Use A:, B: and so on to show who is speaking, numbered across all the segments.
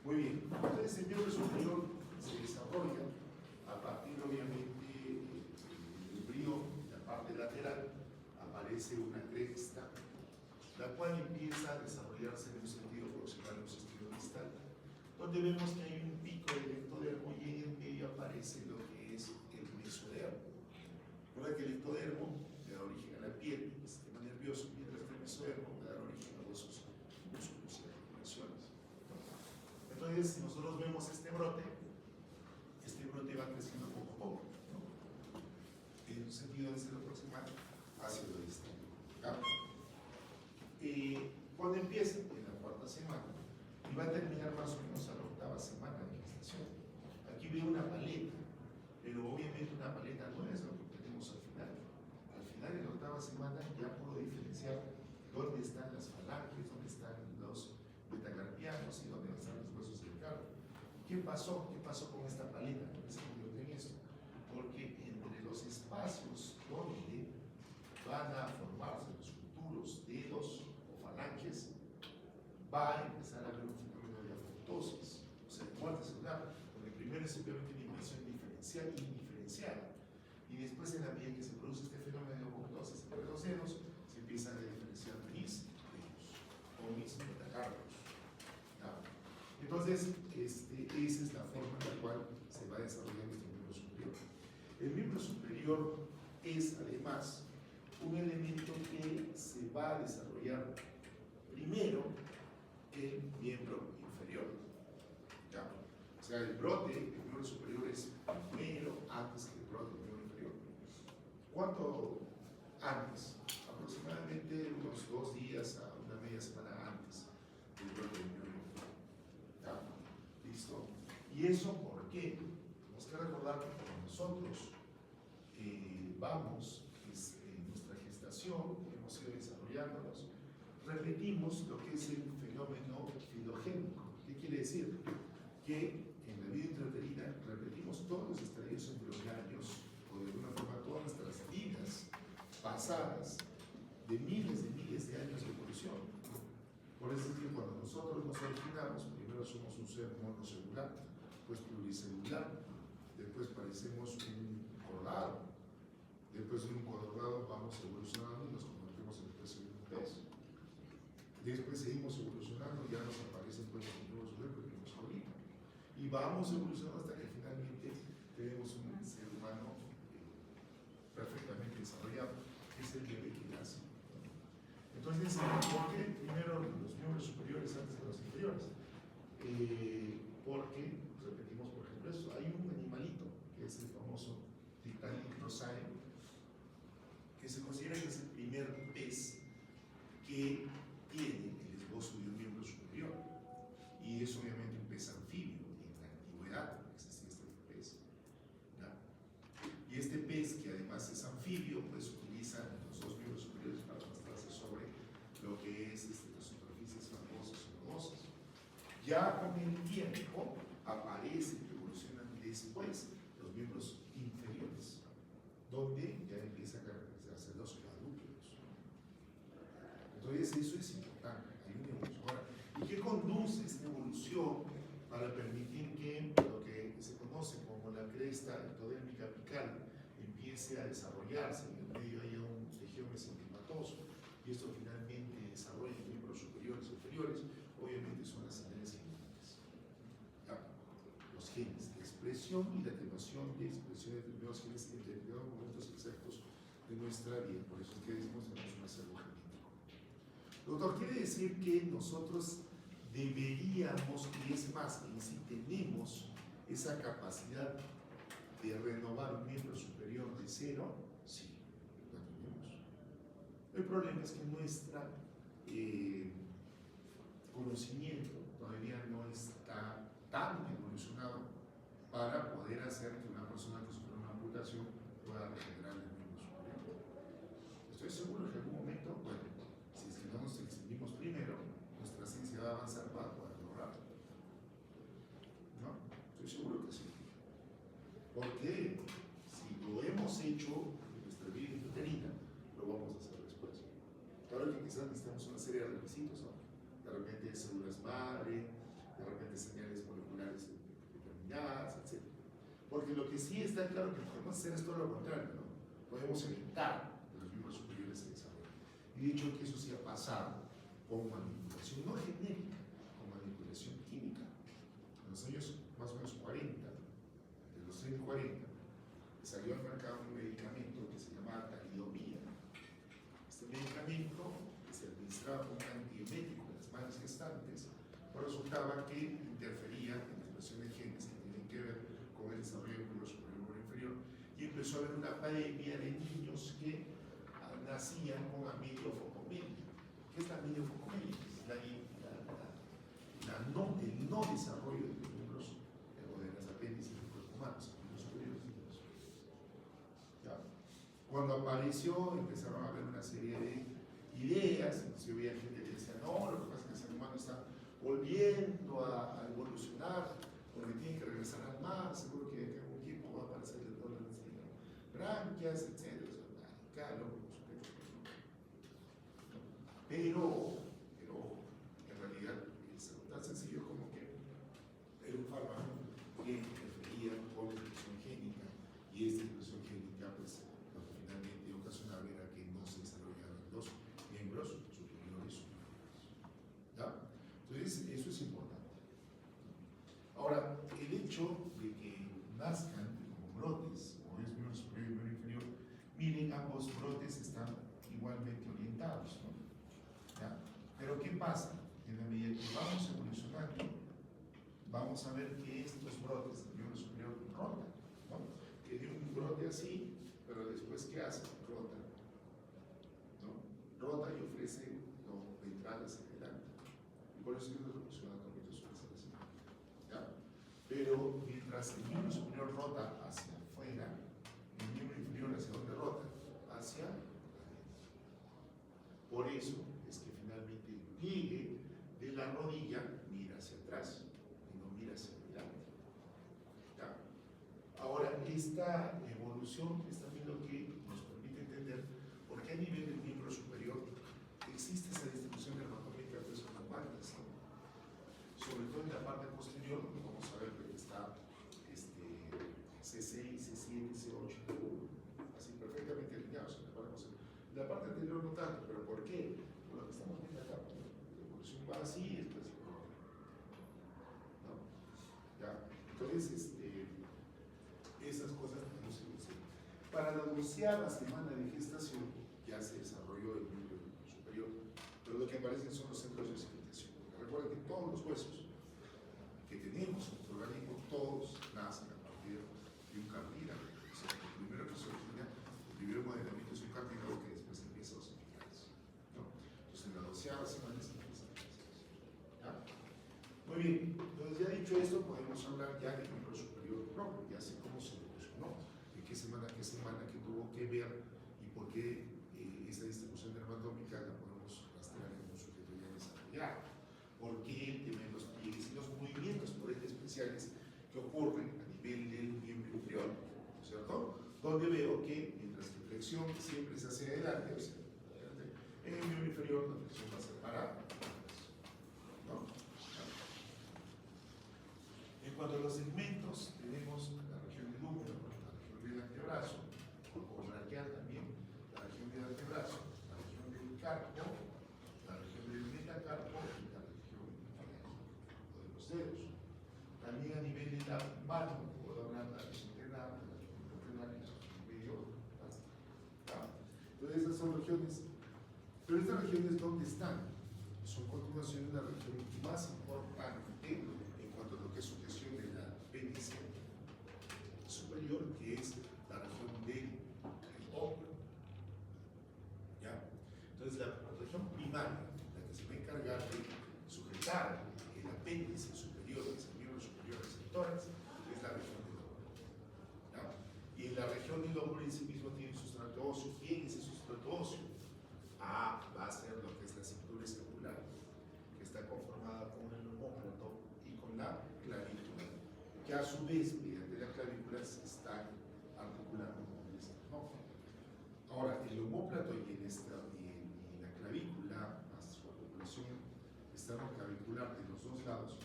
A: Muy bien, entonces el miembro superior se desarrolla a partir, obviamente, del embrión, la parte lateral, aparece una cresta, la cual empieza a desarrollarse en un sentido proximal a un sentido distal, donde vemos que hay un pico del ectodermo y en el medio aparece lo que es el mesodermo. Recuerda que el ectodermo le da origen a la piel, el sistema nervioso, mientras que el mesodermo le da origen a huesos, músculos y articulaciones. Entonces, si nosotros vemos este brote va creciendo poco a poco, ¿no? En un sentido de cero proximal hacia lo distal. Cuando empieza en la cuarta semana y va a terminar más o menos a la octava semana de gestación. Aquí veo una paleta, pero obviamente una paleta no es lo que tenemos al final. Al final, en la octava semana, ya puedo diferenciar dónde están las falanges, dónde están los metacarpianos y dónde están los huesos del carpo. ¿Qué pasó? ¿Qué pasó con esta paleta? ¿Por qué se convirtió en esto? Porque entre los espacios donde van a formarse los futuros dedos o falanges, va a empezar a haber un fenómeno de apoptosis, o sea, de muerte celular, porque primero es simplemente una invasión diferencial e indiferenciada, y después, en la medida que se produce este fenómeno de apoptosis entre los dedos, se empiezan a diferenciar mis dedos o mis metacarpios. Entonces, esa es la forma en la cual se va desarrollando este miembro superior. El miembro superior es, además, un elemento que se va a desarrollar primero el miembro inferior. ¿Ya? O sea, el brote del miembro superior es primero, antes que el brote del miembro inferior. ¿Cuánto antes? Aproximadamente unos 2 días a una media semana antes del brote del miembro inferior. ¿Ya? ¿Listo? ¿Y eso por qué? Tenemos que recordar que cuando nosotros vamos en nuestra gestación, hemos ido desarrollándonos, repetimos lo que es el fenómeno filogénico. ¿Qué quiere decir? Que en la vida intrauterina repetimos todos los estadios embrionarios, o de alguna forma todas nuestras vidas pasadas de miles de años de evolución. Por eso es que cuando nosotros nos originamos, primero somos un ser monocelular, después pluricelular, después parecemos un cordado, después de un cordado vamos evolucionando y nos convertimos en especie de un pez. Después seguimos evolucionando y ya nos aparecen pues los nuevos huevos que nos ahorita. Y vamos evolucionando hasta que finalmente tenemos un ser humano perfectamente desarrollado, que es el bebé que nace. Entonces, ¿por qué primero los miembros superiores antes de los inferiores? Porque, repetimos por ejemplo esto, hay un animalito, que es el famoso Titanic que se considera que es el primer pez que tiene el esbozo de un miembro superior. Y es obviamente un pez anfibio, en la antigüedad existía este pez. ¿Ya? Y este pez, que además es anfibio, pues utiliza los dos miembros superiores para arrastrarse sobre lo que es las superficies fangosas o nodosas. Ya con el tiempo aparecen y evolucionan después los miembros inferiores, donde ya empieza a caracterizarse los cuadrúpedos. Entonces eso es importante, hay una evolución. Ahora, ¿y qué conduce esta evolución para permitir que lo que se conoce como la cresta ectodérmica apical empiece a desarrollarse, y en el medio haya un tejido mesenquimatoso, y esto finalmente desarrolla miembros superiores e inferiores? Obviamente son las señales genéticas. Los genes, la expresión y la atenuación de expresión de determinados genes en determinados momentos exactos de nuestra vida. Por eso es que decimos que tenemos un acervo genético. Doctor, quiere decir que nosotros deberíamos, y es más, que si tenemos esa capacidad de renovar un miembro superior de cero, sí, lo tenemos. El problema es que nuestro conocimiento todavía no está tan evolucionado para poder hacer que una persona que sufre una amputación pueda regenerar el miembro superior. Estoy seguro que en algún momento, bueno, si es que no nos extendimos primero, nuestra ciencia va a avanzar para poder lograrlo. ¿No? Estoy seguro que sí. Porque si lo hemos hecho en nuestra vida intrauterina, lo vamos a hacer después. Claro que quizás necesitamos una serie de requisitos, ¿no? De repente células madre, de repente señales moleculares determinadas, etc. Porque lo que sí está claro que podemos hacer es todo lo contrario, ¿no? Podemos evitar que los miembros superiores se desarrollen. Y de hecho que eso sí ha pasado con manipulación no genética, con manipulación química. En los años más o menos 40, de los años 40, salió al mercado un medicamento que se llamaba talidomida. Este medicamento que se administraba como un antiemético en las madres gestantes, pues resultaba que interfería en la expresión de genes que tienen que ver con el desarrollo del miembro superior y miembro inferior, y empezó a haber una pandemia de niños que nacían con amiliofocomelia. ¿Qué es la amiliofocomelia? El no desarrollo de los miembros o de las apéndices del cuerpo humano, miembros superiores y miembros inferiores. ¿Ya? Cuando apareció, empezaron a haber una serie de ideas, entonces había gente que decía, no, lo que pasa es que el ser humano está volviendo a evolucionar, porque tiene que regresar al mar, seguro que en algún tiempo va a aparecer el dólar de branquias, etc. Claro, pero en realidad es tan sencillo como que era un fármaco que interfería con la expresión génica, y esta expresión génica, pues, lo que finalmente ocasionaba era que no se desarrollaran los miembros superiores. ¿Ya? Entonces, eso es importante. Ahora, el hecho de que nazcan como brotes, como es miembro superior y miembro inferior, miren, ambos brotes están igualmente orientados, ¿no? ¿Ya? Pero ¿qué pasa? En la medida que vamos evolucionando, vamos a ver que estos brotes del miembro superior rotan, ¿no? Que de un brote así, pero después ¿qué hace? Rota, ¿no? Rota y ofrece ventral hacia adelante. Y por eso es que funciona con miembros superiores así. ¿Ya? Pero mientras el miembro superior rota hacia afuera, el miembro inferior hacia dónde rota, hacia adentro. Por eso es que finalmente el pliegue de la rodilla mira hacia atrás y no mira hacia adelante. ¿Ya? Ahora, esta evolución es también lo que nos permite entender por qué a nivel del miembro superior existe esa distribución dermatómica pues con guantes, ¿no? Sobre todo en la parte posterior, vamos a ver que está C6, C7, C8, así perfectamente alineados en la parte posterior. La parte anterior no tanto, pero ¿por qué? Por lo que estamos viendo acá, la evolución va así y después ¿no? ¿Ya? Entonces, esas cosas tenemos que decir. Para la 12ª semana de gestación ya se desarrolló el miembro superior, pero lo que aparecen son los centros de osificación. Recuerden que todos los huesos que tenemos en nuestro organismo, todos nacen a partir de un cartílago. O sea, lo primero que se origina, el primer modelamiento es un cartílago que después empieza a osificarse, ¿no? Entonces, en la 12ª semana se empieza a osificar. ¿Ya? Muy bien, entonces ya dicho esto, podemos hablar ya del miembro superior propio, ya sé cómo se evolucionó, en qué semana, qué tuvo que ver y por qué esa distribución dermatómica la podemos rastrear en un sujeto ya desarrollado. ¿Por qué el tema de los pliegues y los movimientos por ende especiales que ocurren a nivel del miembro inferior, ¿no es cierto? Donde veo que mientras que flexión siempre se hace adelante, o sea, en el miembro inferior la flexión va a ser para atrás, ¿no? En cuanto a los segmentos, tenemos la región del húmero, la región del antebrazo, o braquial también, la región del antebrazo, la región del carpo, la región del metacarpo y la región de los dedos. También a nivel de la mano, puedo hablar de la región ternar, de la región ternar y la región medio. Entonces, esas son regiones. Pero estas regiones, ¿dónde están? Son continuación de la región más importante en cuanto a lo que es sujeción de la apéndice superior, que es la región del hombro. ¿Ya? Entonces, la región primaria, la que se va a encargar de sujetar el apéndice superior, que es el miembro superior receptores, es la región del hombro. ¿Ya? Y en la región del hombro en sí mismo tiene un sustrato óseo. ¿Quién es ese sustrato óseo? Va a ser lo que es la cintura escapular, que está conformada con el omóplato y con la clavícula, que a su vez, mediante la clavícula, se están articulando con el esternón. Ahora, el omóplato y la clavícula, más su articulación externo-clavicular de los dos lados,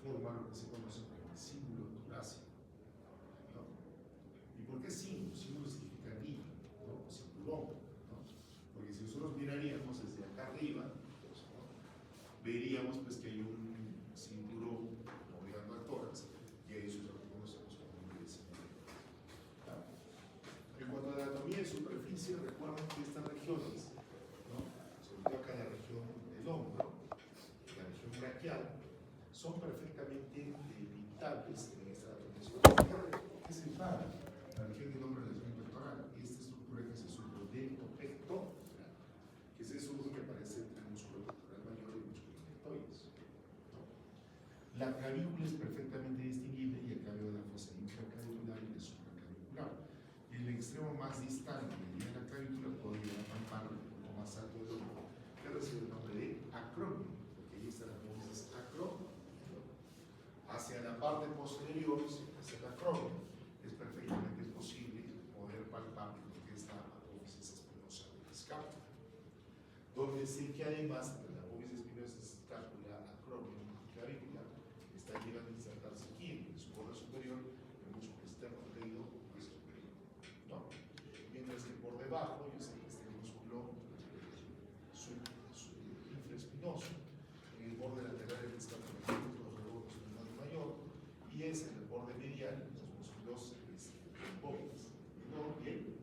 A: forma lo que se conoce como el cíngulo torácico, ¿no? ¿Y por qué cíngulo? Cíngulo significa anillo, ¿no? O cinturón, ¿no? Porque si nosotros miraríamos desde acá arriba, pues, ¿no? Veríamos pues que hay un cinturón rodeando al tórax y ahí eso es lo que conocemos como un cíngulo. En cuanto a la anatomía de superficie, recuerden que estas regiones, ¿no? Sobre todo acá en la región del hombro, la región braquial, son perfectamente limitables en esta anatomía superficial. ¿Qué separa la región del hombro de la región pectoral? Y esta estructura que es el surco deltopectoral, que es el surco que aparece entre el músculo pectoral mayor y el músculo deltoides, ¿no? La clavícula es perfectamente distinguible y el cabello de la fosa infraclavicular y la supraclavicular. El extremo más distante de la clavícula puede llegar a palpar el punto más alto del hombro, que recibe el nombre de acrónimo, porque ahí está la apófisis acrónimo. Hacia la parte posterior, hacia el acrónimo, es perfectamente posible poder palpar lo que es la apófisis espinosa de la escápula, donde sé que además de la apófisis espinosa de la escápula, acrónimo y clavícula, está llegando a insertarse aquí en su borde superior el músculo externo creído más superior, ¿no? Mientras que por debajo yo sé que está el músculo infraespinoso en el borde lateral del escápula mayor, y es en el borde medial los músculos hipófisis, ¿no? Bien.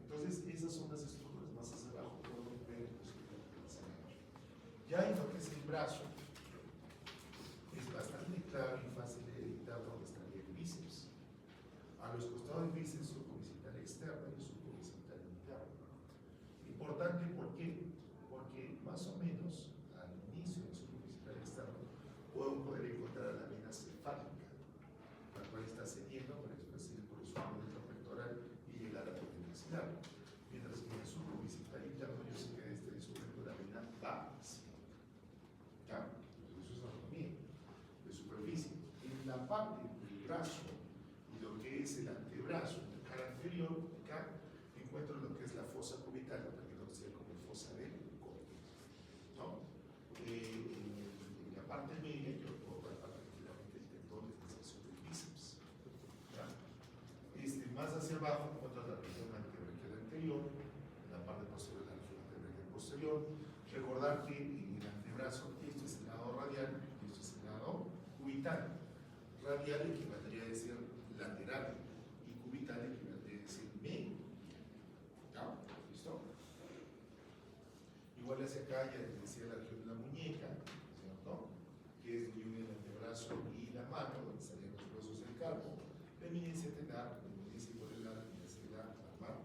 A: Entonces esas son las estructuras más hacia abajo, podemos ver ya en lo que es el brazo, es bastante claro y fácil de detectar dónde estaría el bíceps. A los costados del bíceps, su occipital externo y su occipital interno. Importante, ¿por qué? Porque más o menos al inicio de su occipital externo puedo poder encontrar la vena cefálica, la cual está cediendo para expresar por el surco pectoral y llegar a la vena axilar. Mientras que en el surco occipital interno yo sé que desde el surco la vena va hacia. ¿Ya? Entonces eso es anatomía de superficie. En la parte del brazo y lo que es el antebrazo, la cara anterior, acá encuentro lo que es la fosa cubital, la que conocida como fosa del córtex, ¿no? En la parte media yo puedo palpar tranquilamente el tendón de extensión del bíceps, ¿ya? Más hacia abajo encuentro la región antebraquial anterior, en la parte posterior de la región antebraquial posterior. Recordar que en el antebrazo esto es el lado radial y esto es el lado cubital. Radial equivaldría a decir lateral y cubital equivaldría a decir medio. ¿Ya? ¿Listo? Igual hacia acá ya les decía la región de la muñeca, ¿cierto? Que es donde une el antebrazo y la mano, donde estarían los huesos del carpo, la eminencia tenar, la eminencia hipotelar y la palmar.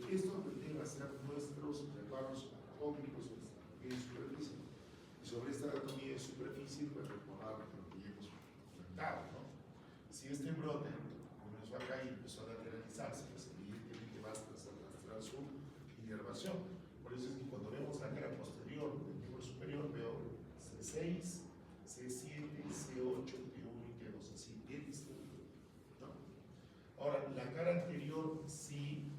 A: Esto debe ser nuestros reparos anatómicos en superficie. Y sobre esta anatomía de superficie, pues recordar lo que ya hemos comentado, ¿no? Si este brote comenzó acá y empezó a lateralizarse, pues evidentemente va a arrastrar su inervación. Por eso es que cuando vemos la cara posterior del miembro superior, veo C6, C7, C8, T1 y T2, así bien distribuido, ¿no? Ahora, la cara anterior sí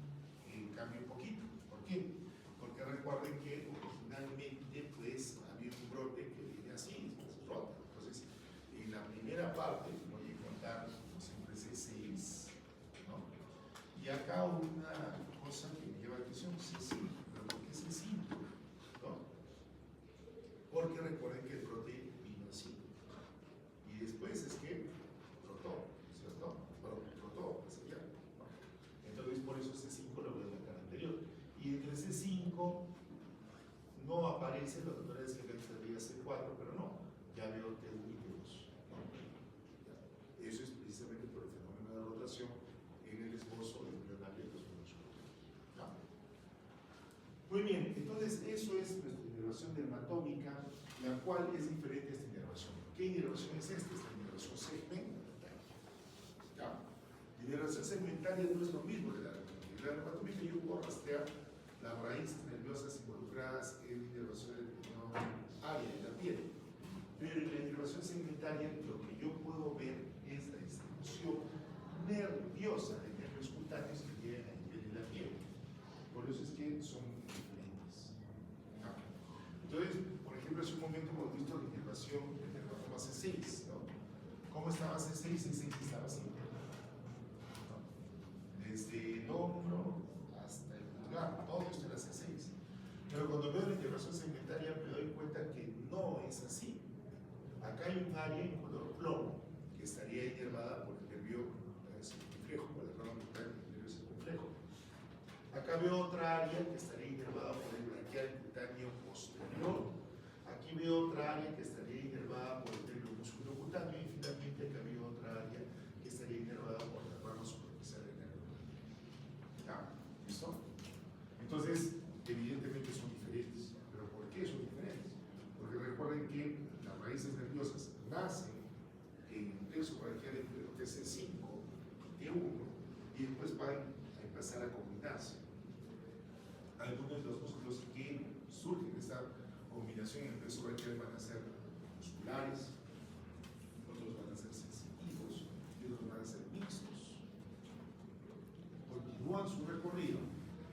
A: cambia un poquito. ¿Por qué? Porque recuerden que originalmente pues había un brote que viene así, es rota. Entonces, en la primera parte voy a encontrar como siempre C6, ¿no? Y acá una cosa que me lleva a la atención, C5. ¿Pero por qué C5? ¿No? Porque recuerden que el brote vino así. Y después es que rotó, ¿cierto? Bueno, rotó hacia allá, ¿no? Entonces por eso C5 lo veo en la cara anterior. Y entre C5 no aparece, los doctores que estaría C4, pero no, ya veo T1 y T2, ¿no? Eso es precisamente por el fenómeno de rotación en el esbozo embrional de los músculos, ¿no? Muy bien, entonces eso es nuestra inervación dermatómica, la cual es diferente a esta inervación. ¿Qué inervación es esta? Esta inervación segmentaria, ¿ya? La inervación segmentaria no es lo mismo que la dermatómica. La dermatómica yo puedo rastrear las raíces nerviosas involucradas en la inervación del tendón área de la piel. Pero en la inervación segmentaria lo que yo puedo ver es la distribución nerviosa de nervios cutáneos que llegan a nivel de la piel. Por eso es que son diferentes. Entonces, evaluación segmentaria me doy cuenta que no es así. Acá hay un área en color plomo que estaría inervada por el nervio circunflejo, por el ramo cutáneo del nervio circunflejo. Acá veo otra área que estaría inervada por el braquial cutáneo posterior. Aquí veo otra área que estaría inervada por el nervio músculo cutáneo y finalmente acá veo otra área que estaría inervada por la rama superficial del nervio. ¿Ya? ¿Listo? Entonces, evidentemente son diferentes. ¿Pero por qué son diferentes? Porque recuerden que las raíces nerviosas nacen en el plexo braquial entre lo que es el 5, T1, y después van a empezar a combinarse. Algunos de los músculos que surgen de esta combinación en el plexo braquial van a ser musculares, otros van a ser sensitivos y otros van a ser mixtos. Continúan su recorrido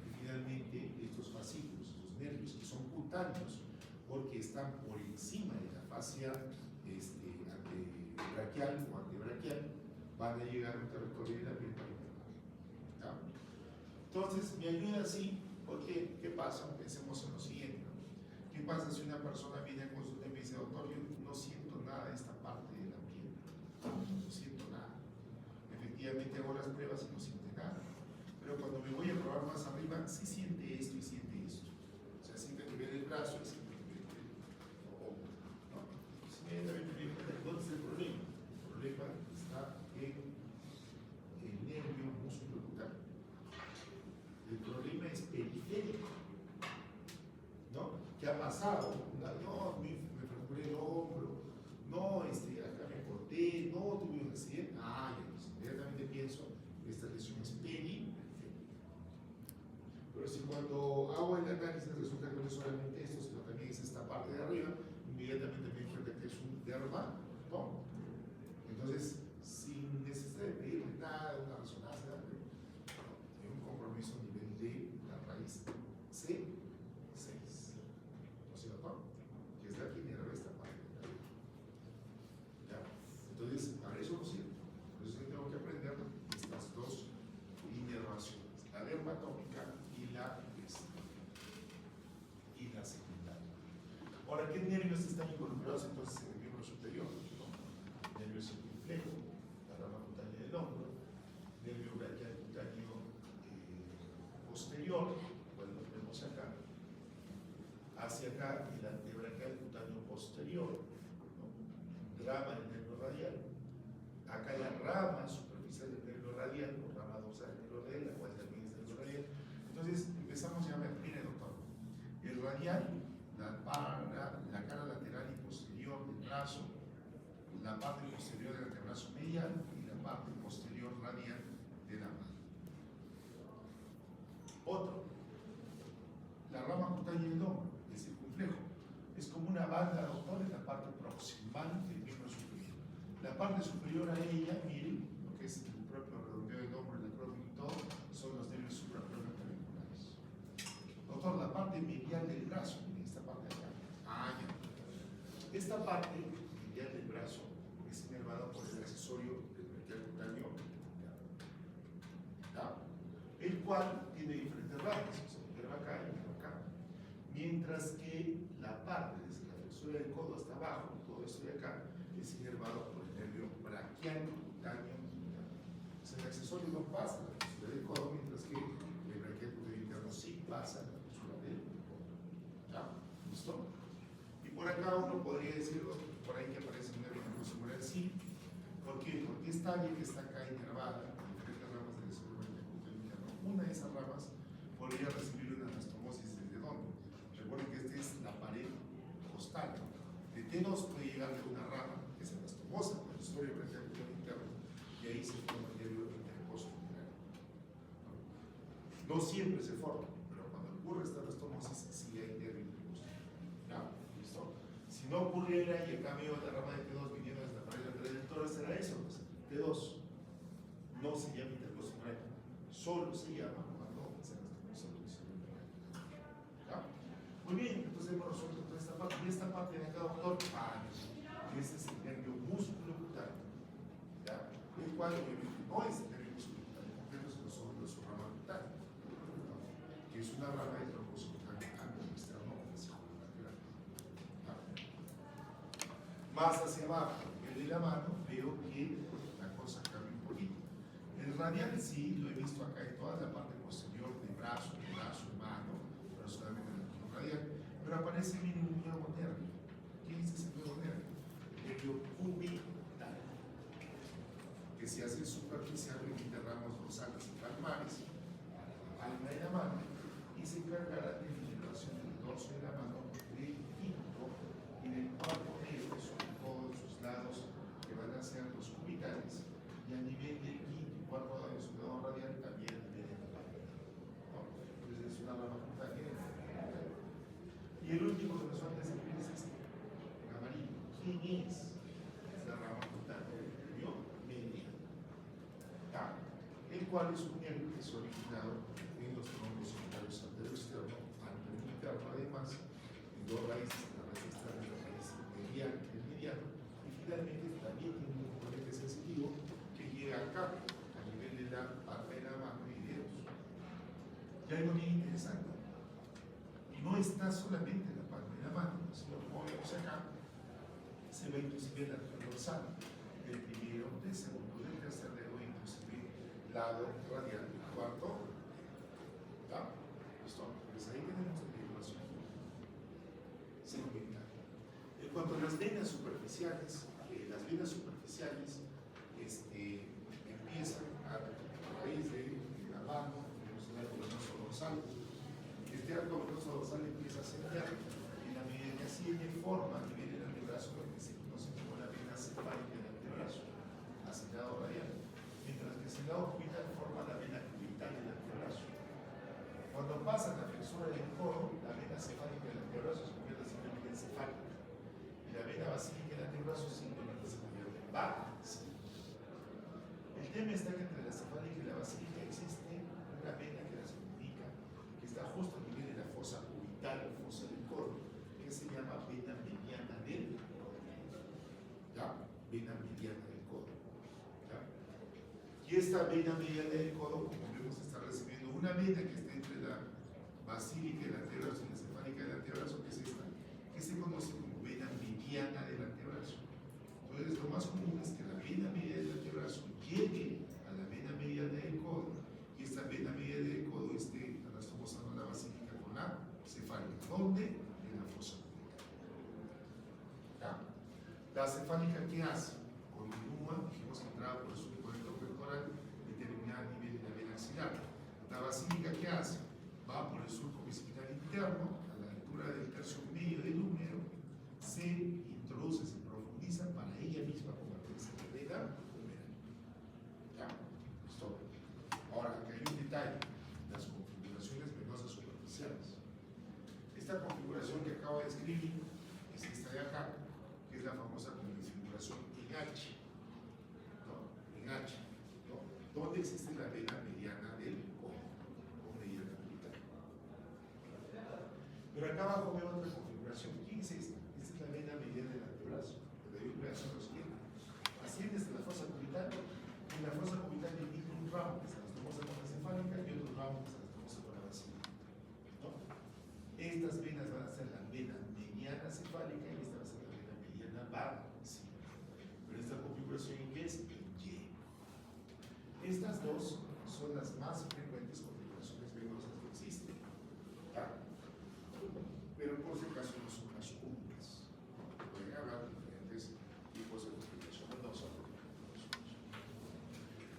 A: y finalmente estos fascículos, estos nervios que son cutáneos porque están por encima de la fascia antebraquial o antebraquial, van a llegar a un territorio de la piel para internar. Entonces, me ayuda así, porque ¿qué pasa? Pensemos en lo siguiente. ¿Qué pasa si una persona viene a consulta y me dice, doctor, yo no siento nada de esta parte de la piel? No siento nada. Efectivamente hago las pruebas y no siente nada. Pero cuando me voy a probar más arriba, sí siente esto y siente esto. O sea, siente a nivel del brazo y siente a nivel del hombro. ¿No? Entonces, inmediatamente me digo, ¿dónde está el problema? El problema está en el nervio músculo cutáneo. El problema es periférico. ¿No? ¿Qué ha pasado? No, me fracturé el hombro, no, acá me corté, no, tuve un accidente. Ah, ya, pues inmediatamente pienso que esta lesión es periférica. Pero si cuando hago el análisis resulta que no es solamente esto, sino también es esta parte de arriba, inmediatamente me doy cuenta que es un derma, ¿no? Entonces, sin necesidad de pedirle nada, una resonancia, hay un compromiso a nivel de la raíz C6, ¿no es cierto? Que es la que inerva esta parte de la vida. ¿Ya? Entonces, para eso no sirve. Por eso tengo que aprender estas dos inervaciones, la dermatómica y la segmentaria. Ahora, ¿qué nervios están involucrados entonces en el miembro superior? ¿No? Nervio circunflejo, la rama cutánea del hombro, nervio braquial cutáneo posterior, bueno, lo vemos acá, hacia acá el antebraquial cutáneo posterior, ¿no? Rama del nervio radial, acá la rama superficial del nervio radial, o rama dorsal del nervio radial, la cual también es del nervio radial. Entonces empezamos ya a ver, mire doctor, el radial, la cara lateral y posterior del brazo, la parte posterior del antebrazo medial y la parte posterior radial de la mano. Otro, la rama cutánea del hombro, el circunflejo, es como una banda, doctor, en la parte proximal del miembro superior. La parte superior a ella, miren, lo que es el propio redondeo del hombro, el acrónimo y todo, son los nervios supraclavinculares. Doctor, la parte medial del brazo, miren, esta parte de acá. Ah, ya. Esta parte medial del brazo es inervada por el accesorio del braquial cutáneo, ¿ya? El cual tiene diferentes ramas, o sea, inerva acá y inerva acá. Mientras que la parte desde la flexura del codo hasta abajo, todo esto de acá, es inervado por el nervio braquial cutáneo. O sea, el accesorio no pasa la flexura del codo, mientras que el braquial cutáneo interno sí pasa la flexura del codo. ¿Ya? ¿Listo? Y por acá uno podría decir, por ahí que aparece un nervio muscular, sí. ¿Por qué? Porque esta área que está acá inervada, diferentes ramas del cerebro braquial cutáneo interno, una de esas ramas podría recibir una anastomosis desde dónde. Recuerden que esta es la pared costal. De T2 puede llegar de una rama que se anastomosa con el accesorio braquial cutáneo interno y ahí se forma el nervio intercostoculario. No siempre se forma, pero cuando ocurre esta anastomosis sí hay nervio intercostoculario. ¿Ya? ¿Listo? Si no ocurriera y acá veo la rama de T2 viniendo desde la pared lateral del tórax, será eso, pues. T2 no se llama intercostoculario, solo se llama cuando se anastomosa el accesorio braquial. ¿Ya? Muy bien, entonces hemos resuelto toda esta parte. Y esta parte de acá, doctor, ese es el nervio músculo cutáneo, ¿ya? El cual obviamente no es el nervio músculo cutáneo completo, sino solo su rama cutánea, ¿no? Que es una rama del tronco cutáneo externo fascicular. Más hacia abajo, el de la mano, veo que la cosa cambia un poquito. El radial sí, lo he visto acá en toda la parte posterior de brazo, mano, pero solamente en el nervio radial. Pero aparece mi nuevo nervio. ¿Qué es ese nuevo nervio? El nervio cubital, que se hace superficial en interramos dorsales y palmares, a la palma de la mano, y se encargará de la liberación del dorso de la mano, del quinto y del cuarto nervio, sobre todo en sus lados, que van a ser los cubitales, y a nivel del quinto y cuarto de su lado radial también a nivel de la palma. Entonces es una rama cutánea. Y el último que nos falta describir es este, el amarillo. ¿Quién es? Es la rama cutánea del nervio mediano, el cual es un nervio que es originado en los troncos solitarios anterior externo, anterior interno, además, en dos raíces, la raíz externa y la raíz mediana, el mediano, y finalmente también tiene un componente sensitivo que llega acá, a nivel de la palma de la mano y dedos. Y algo bien interesante, y no está solamente en la palma de la mano, sino como vemos acá, se ve inclusive la región dorsal, del primero, del segundo, del tercer dedo, inclusive lado radial del cuarto. ¿Está? ¿Listo? Pues ahí tenemos la regulación segmental. En cuanto a las venas superficiales, empiezan a raíz de la mano, tenemos el arco venoso dorsal. Este arco venoso dorsal empieza a ascender en la medida que asciende forma a nivel del antebrazo lo que se conoce como la vena cefálica del antebrazo, hacia el lado radial, mientras que hacia el lado cubital forma la vena cubital del antebrazo. Cuando pasa la flexura del codo, la vena cefálica del antebrazo se convierte simplemente en cefálica, y la vena basílica del antebrazo simplemente se convierte en basílica. El tema está que entre la cefálica y la basílica existe una vena que las comunica, que está justo a nivel de la fosa cubital o fosa del codo, que se llama vena mediana del codo. ¿Ya? Vena mediana del codo. ¿Ya? Y esta vena mediana del codo, como vemos, está recibiendo una vena que está entre la basílica del antebrazo y la cefálica del antebrazo, que es esta, que se conoce como vena mediana del antebrazo. Entonces, lo más común es que la vena media del antebrazo llegue a la vena mediana del codo, y esta vena mediana del codo esté trasposando la basílica con la cefálica. ¿Dónde? En la fosa cúbica. La cefálica, ¿qué hace? Continúa, dijimos que entraba por el subconector pectoral y termina a nivel de la vena axilar. La basílica, ¿qué hace? Va por el surco bicipital interno, a la altura del tercio medio del húmero, se introduce, se profundiza para ella misma convertirse en vena humeral. ¿Ya? ¿Listo? Ahora, aquí hay un detalle, las configuraciones venosas superficiales. Esta configuración que acabo de escribir es esta de acá, que es la famosa configuración en H. ¿No? En H. ¿No? ¿Dónde existe la vena mediana del codo? O mediana cubital. Pero acá abajo veo otra configuración. ¿Quién es esta? Esta es la vena mediana del antebrazo. Le doy un pedazo a los siguiente. Asciende hasta la fosa cubital. En la fosa cubital divide un ramo que se anastomosa con la cefálica y otro ramo que se anastomosa con la basílica. ¿No? Estas venas van a ser la vena mediana cefálica y esta va a ser la vena mediana basílica. Pero esta configuración en qué es? En Y. Estas dos son las más frecuentes configuraciones venosas que existen. ¿Ya? Pero por si acaso no son las únicas. Pueden haber diferentes tipos de configuración venosa.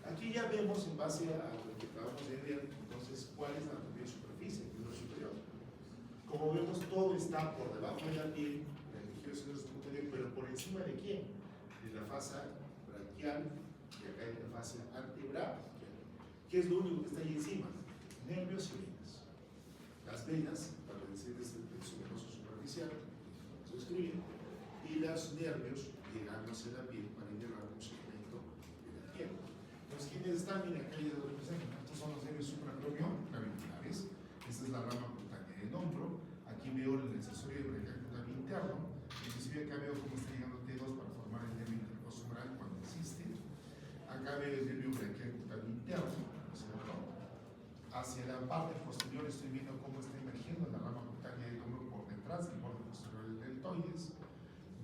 A: Aquí ya vemos, en base a lo que acabamos de ver, entonces, cuál es la anatomía de superficie, el núcleo superior. Como vemos, todo está por debajo de la piel, el tejido subcutáneo, pero por encima de quién? De la fascia braquial y acá de la fascia antebraquial. ¿Qué es lo único que está ahí encima? Nervios y venas. Las venas, para decir desde el plexo venoso superficial, se escribe, y los nervios llegando hacia la piel para innervar un segmento de la piel. Entonces, ¿quiénes están? Mira, acá hay dos representan. Estos son los nervios supraclavioculares. Esta es la rama cutánea del hombro. Aquí veo el accesorio de braquial cutáneo interno. Inclusive acá veo cómo está llegando T2 para formar el nervio intercostumbral cuando existe. Acá veo el nervio braquial cutáneo interno, ¿cierto? Hacia la parte posterior estoy viendo cómo está emergiendo la rama cutánea del hombro por detrás del borde posterior del deltoides.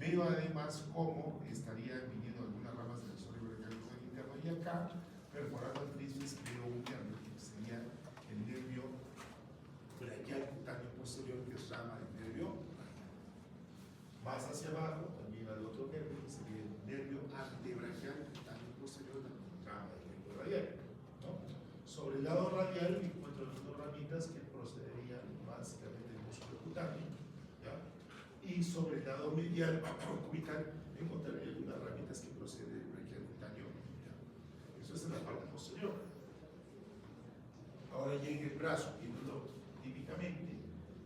A: Veo además cómo estarían viniendo algunas ramas del sólido braquial interno y acá, perforando el tristis, veo un nervio que sería el nervio braquial cutáneo posterior, que es rama del nervio. Más hacia abajo, también al otro nervio, que sería el nervio antebraquial cutáneo posterior, rama del nervio radial, ¿no? Sobre el lado radial encuentro las dos ramitas que procederían básicamente del músculo cutáneo, ¿ya? Y sobre el lado medial cubital encontraré algunas ramitas que proceden del braquial cutáneo, ¿ya? Eso es en la parte posterior. Ahora ya en el brazo, viéndolo típicamente,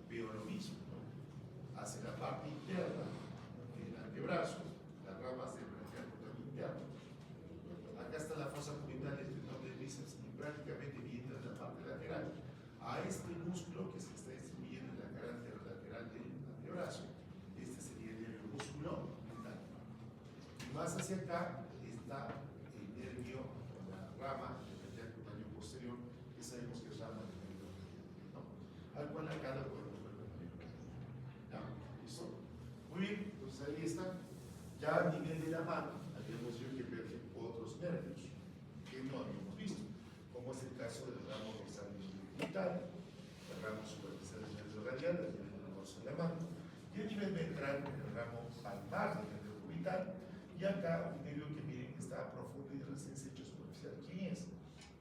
A: veo lo mismo, ¿no? Hacia la parte interna del antebrazo, las ramas del braquial cutáneo interno. Acá está la fosa cubital del tendón del bíceps y prácticamente viene de la parte lateral a este músculo que se está distribuyendo en la cara anterolateral del antebrazo. Este sería el nervio músculo mental. Y más hacia acá está el nervio, la rama del braquial cutáneo posterior, que sabemos que es rama del nervio, ¿no? Al cual acá lo podemos ver con el nervio. ¿Ya? ¿Listo? Muy bien, entonces ahí está. Ya a nivel de la mano, habíamos visto que emergen otros nervios que no habíamos visto, como es el caso del ramo dorsal del nervio cubital, el ramo superficial del nervio radial, el nervio dorso de la mano, y a nivel ventral, el ramo palmar del nervio cubital, y acá un nervio que miren que está profundo y de recién hecho superficial. ¿Quién es?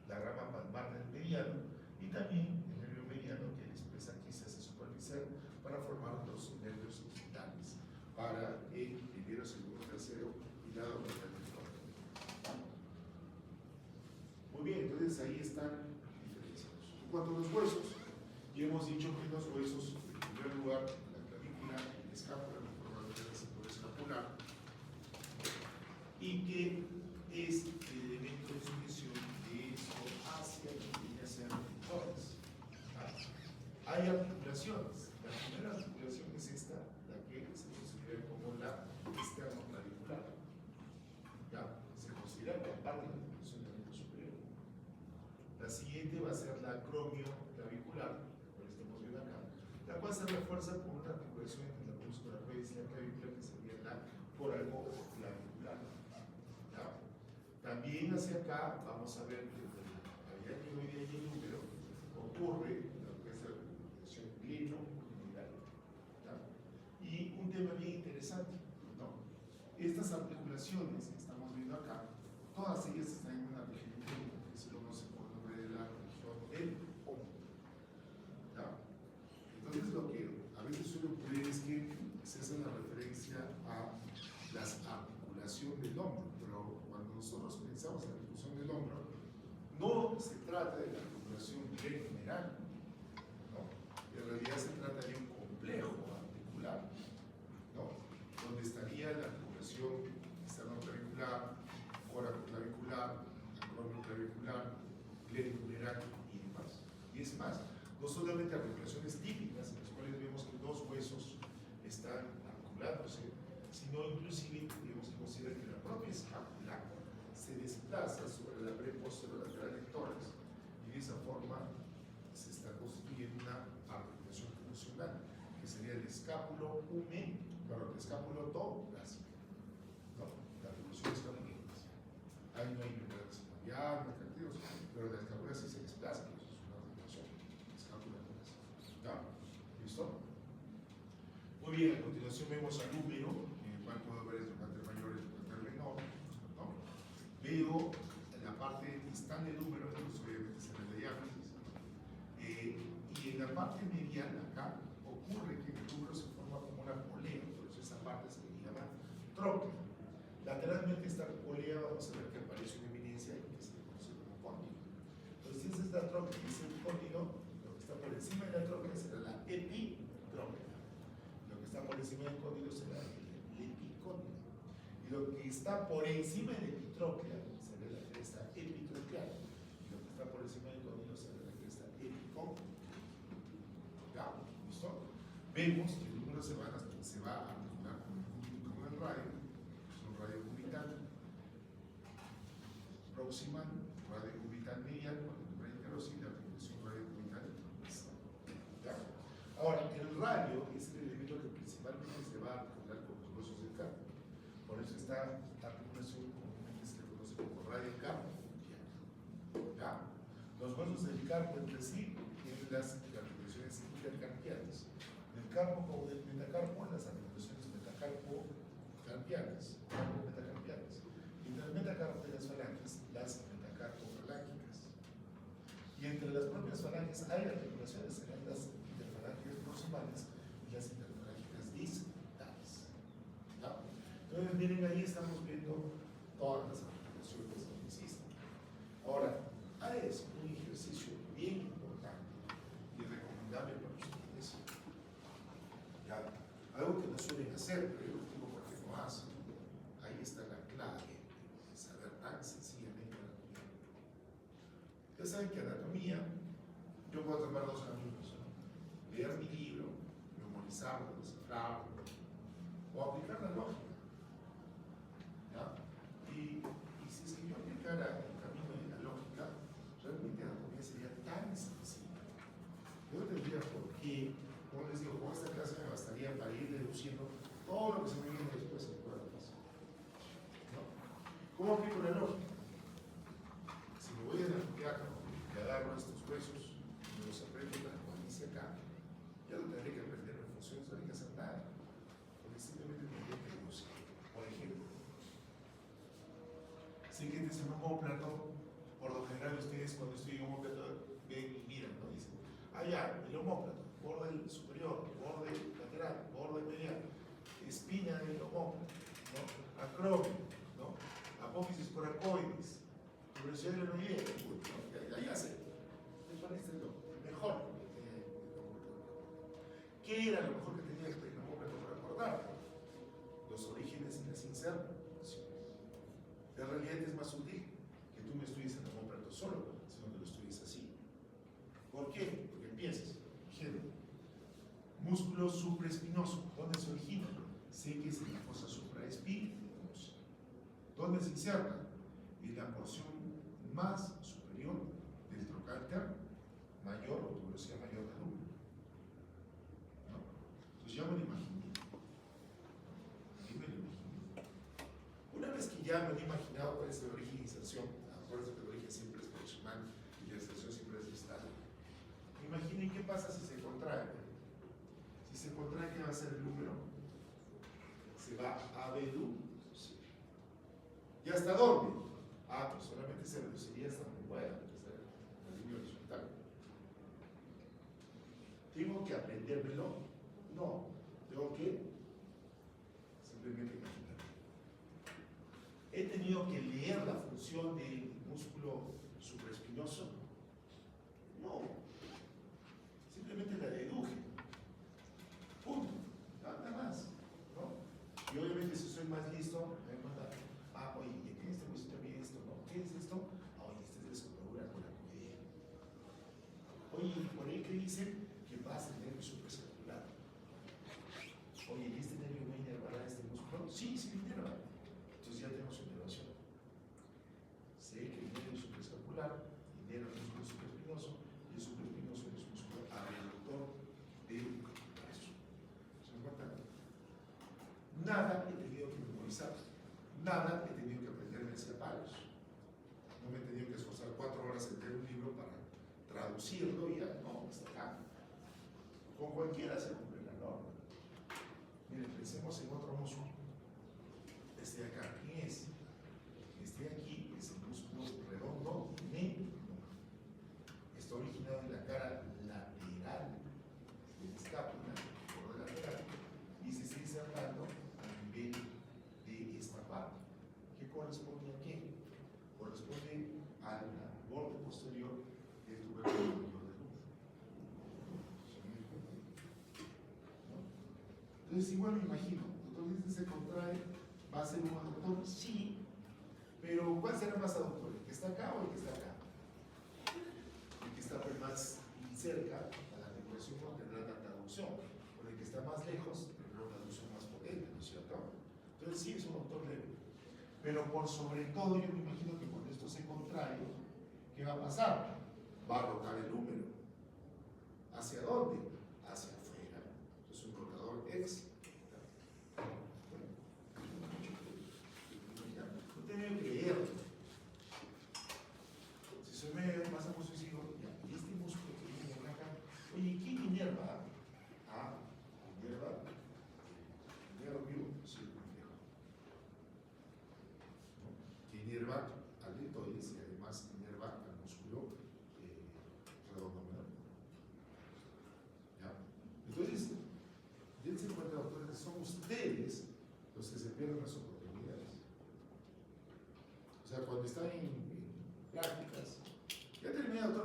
A: La rama palmar del mediano, y también el nervio mediano que expresa aquí se hace superficial para formar los nervios digitales para el primero, segundo, tercero y lado lateral del cuerpo. Muy bien, entonces ahí están diferenciados. En cuanto a los huesos, ya hemos dicho que los huesos, en primer lugar, la clavícula, el escápula, la forma de la cintura escapular, y que es el elemento de sujeción de esto hacia las líneas addictores. Hay articulaciones. La primera articulación es esta, la que se considera como la esternoclavicular. ¿Ya? Se considera como parte de la articulación del miembro superior. La siguiente va a ser la acromioclavicular, lo estamos viendo acá, la cual se refuerza por una articulación entre la múscula raíz y la clavícula, que sería la coraloclavicular. ¿Ya? También hacia acá vamos a ver que entre la cavidad tiroidea y el útero ocurre lo que es la articulación glenohumeral. Y un tema bien interesante, ¿no? Estas articulaciones que estamos viendo acá, todas ellas están en una región técnica que se conoce por el nombre de la región del hombro. Entonces lo que a veces suele ocurrir es que se hace la referencia a las articulaciones del hombro, pero cuando nosotros pensamos en la articulación del hombro, no se trata de la articulación glenohumeral, ¿no? En realidad se trata de un complejo articular, ¿no? Donde estaría la articulación esternoclavicular, coracoclavicular, acromioclavicular, glenohumeral y demás. Y es más, no solamente articulaciones típicas en las cuales vemos que dos huesos están articulándose, sino inclusive tenemos que considerar que la propia escápula se desplaza sobre la preposterolateral lectores y de esa forma se está constituyendo una articulación funcional, que sería el escápulo torácico, ¿no? La articulación escapulitis. Ahí no hay membranas sinoviales, pero la escápula sí se desplaza, eso es una articulación escápula torácica. ¿Ya? ¿Listo? Muy bien, a continuación vemos al húmero, en el cual puedo ver el trocánter mayor y el trocánter menor, ¿no? Veo la parte distal del húmero, entonces obviamente se ve la diáfisis. Y en la parte medial, acá, ocurre que el húmero se forma como una polea, por eso esa parte se le llama tróclea. Lateralmente esta polea vamos a ver que aparece una eminencia que se conoce como cóndilo. Entonces, si esa es la tróclea y es el cóndilo, lo que está por encima de la tróclea será la epitróclea. Lo que está por encima del cóndilo será el epicóndilo. Y lo que está por encima de la epitróclea será la cresta epitronclear. Y lo que está por encima del cóndilo será la cresta epicóndilo. ¿Ya? ¿Listo? Vemos que el húmero se va a articular con el radio, es un radio cubital proximal, radio cubital medial, con el radio interostil, la articulación radio cubital distal. ¿Ya? Ahora, el radio es el elemento que principalmente se va a articular con los huesos del carpo. Por eso esta articulación comúnmente se le conoce como radio carpo. ¿Ya? Los huesos del carpo entre sí tienen las articulaciones intercarpiales. Del carpo como del metacarpo, las articulaciones metacarpo-carpiales. Carpo-metacarpiales. Y entre el metacarpo y las falanges, las metacarpo-falángicas. Y entre las propias falanges hay articulaciones, serán las interfalángicas proximales y las interfalángicas distales. ¿Ya? Entonces, miren, ahí estamos viendo todas las articulaciones que existen. Ahora, es un ejercicio bien importante y recomendable para ustedes. ¿Ya? Algo que no suelen hacer, pero yo digo por qué no hacen. Ahí está la clave de saber tan sencillamente anatomía. Ya saben que anatomía, yo puedo tomar dos caminos, ¿no? Leer mi libro, memorizarlo, descifrarlo, o aplicar la lógica. ¿Ya? Y si es que yo aplicara el camino de la lógica, realmente la anatomía sería tan sencilla. Yo no tendría por qué, como les digo, con esta clase me bastaría para ir deduciendo todo lo que se me viene después en toda la clase. ¿No? ¿Cómo aplico la lógica? Si me voy a la anfiteatro y agarro estos huesos, me los aprendo tal cual dice acá, ya no tendré que aprender en funciones, no hay que hacer nada, porque simplemente tendría que deducir. Por ejemplo, sé que este es un homóplato. Por lo general, ustedes cuando estudian homóplato ven y miran, ¿no? Dicen, ya, el homóplato, borde superior, borde lateral, borde medial, espina del homóplato, ¿no? Acromio, ¿no? Apófisis coracoides, tuberosidad de la noidea, ¿no? Ya sé, me parece lo mejor que tenía el homóplato. ¿Qué era lo mejor que tenía el homóplato para acordar? Los orígenes y las inserciones. En realidad es más útil que tú me estudies el homóplato solo, sino que lo estudies así. ¿Por qué? Porque empiezas, ejemplo, músculo supraespinoso. ¿Dónde se origina? Sé que es en la fosa supraespinosa. ¿Dónde se inserta? En la porción más superior del trocánter mayor o tuberosidad mayor del húmero. ¿No? Entonces ya me lo imaginé. Una vez que ya me he imaginado cuál es el origen e inserción, acuérdense que el origen siempre es proximal y la inserción siempre es distal. Imaginen qué pasa si se contrae. Si se contrae, ¿qué va a ser el número? Se va a abducir. ¿Y hasta dónde? Pues solamente se reduciría hasta donde pueda, la línea horizontal. ¿Tengo que aprendérmelo? No. Tengo que simplemente imaginar. ¿He tenido que leer la función del músculo supraespinoso? No. Simplemente la deduje. Punto. Nada más. ¿No? Y obviamente si soy más listo, me voy a mandar, oye, en este huesito también esto, ¿no? ¿Qué es esto? Oye, esta es la escotadura con la comedia. Oye, por ahí que dicen que pasa el nervio supraescapular. Oye, ¿y este nervio va a inervar a este músculo? Sí, sí, inerva. Entonces ya tenemos su inervación. Sé que el nervio supraescapular inerva el músculo supraespinoso y el supraespinoso es el músculo abductor del brazo. ¿Se me cuenta? Nada he tenido que memorizar. Nada he tenido que aprenderme hacia palos. No me he tenido que esforzar 4 horas en leer un libro para traducirlo y ya, no, está acá. Con cualquiera se cumple la norma. Miren, pensemos en otro músculo. Este de acá, ¿quién es? Este de aquí es el músculo redondo menor. Está originado en la cara lateral de la escápula, por lateral, y se está insertando a nivel de esta parte. ¿Qué corresponde a qué? Corresponde al borde posterior del tubérculo mayor del útero. ¿No? Entonces, igual me imagino, entonces se contrae, ¿va a ser un aductor? Sí, pero ¿cuál será más aductor? ¿El que está acá o el que está acá? El que está más cerca a la articulación no tendrá tanta aducción, o el que está más lejos tendrá una aducción más potente, ¿no es cierto? Entonces sí, es un aductor leve. Pero por sobre todo yo me imagino que cuando esto se contrae, ¿qué va a pasar? Va a rotar el húmero. ¿Hacia dónde? Hacia afuera. Es un rotador extra.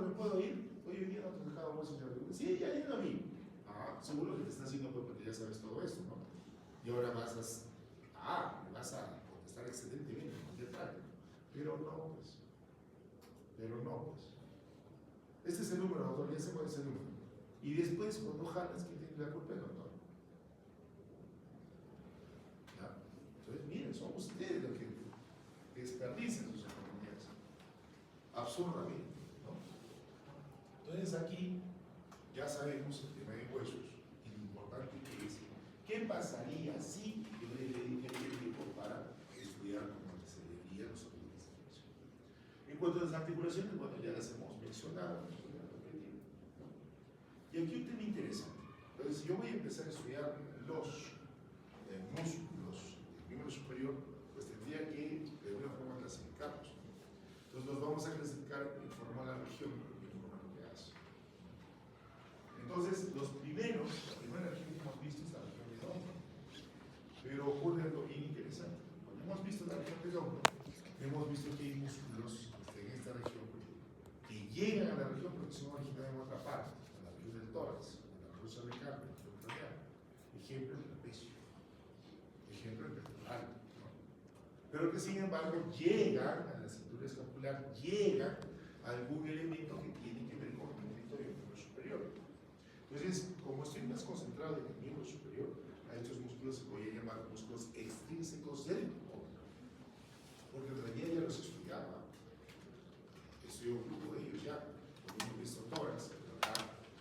A: ¿cuándo me puedo ir? Oye, hoy día no te he dejado huesos de arriba. Sí, ya lo vi. Ah, seguro que te está haciendo porque ya sabes todo esto, ¿no? Y ahora me vas a contestar excelentemente, ¿qué tal? Pero no, pues. Este es el número, doctor, ya sé cuál es el número. Y después, cuando jalas, ¿quién tiene la culpa? El doctor. ¿Ya? Entonces, miren, son ustedes los que desperdician sus oportunidades. Absurdamente, ¿no? Entonces, aquí ya sabemos el tema de huesos y lo importante que es. ¿Qué pasaría si yo le dediqué el tiempo para estudiar como se debería los órganos de articulación? En cuanto a las articulaciones, bueno, ya las hemos mencionado, ¿no? Y aquí un tema interesante. Entonces, si yo voy a empezar a estudiar los músculos del miembro superior, pues tendría que de alguna forma clasificarlos. Entonces, los vamos a clasificar en forma de la región y en forma de lo que hace. Entonces, la primera región que hemos visto es la región del hombro. Pero ocurre algo bien interesante. Cuando hemos visto la región del hombro, hemos visto que hay músculos en esta región que llegan a la región porque son originarios en otra parte, a la región del tórax, a la región cervical, a la región craneal. Ejemplo, el trapecio. Ejemplo, el pectoral. ¿No? Pero que sin embargo llegan a la cintura escapular, llegan a algún elemento que tiene que ver con el territorio del miembro superior. Entonces, como estoy más concentrado en el miembro superior, a estos músculos se voy a llamar músculos extrínsecos del hombro. Porque en realidad ya los estudiaba. Estudié un grupo de ellos ya. Hemos visto tórax,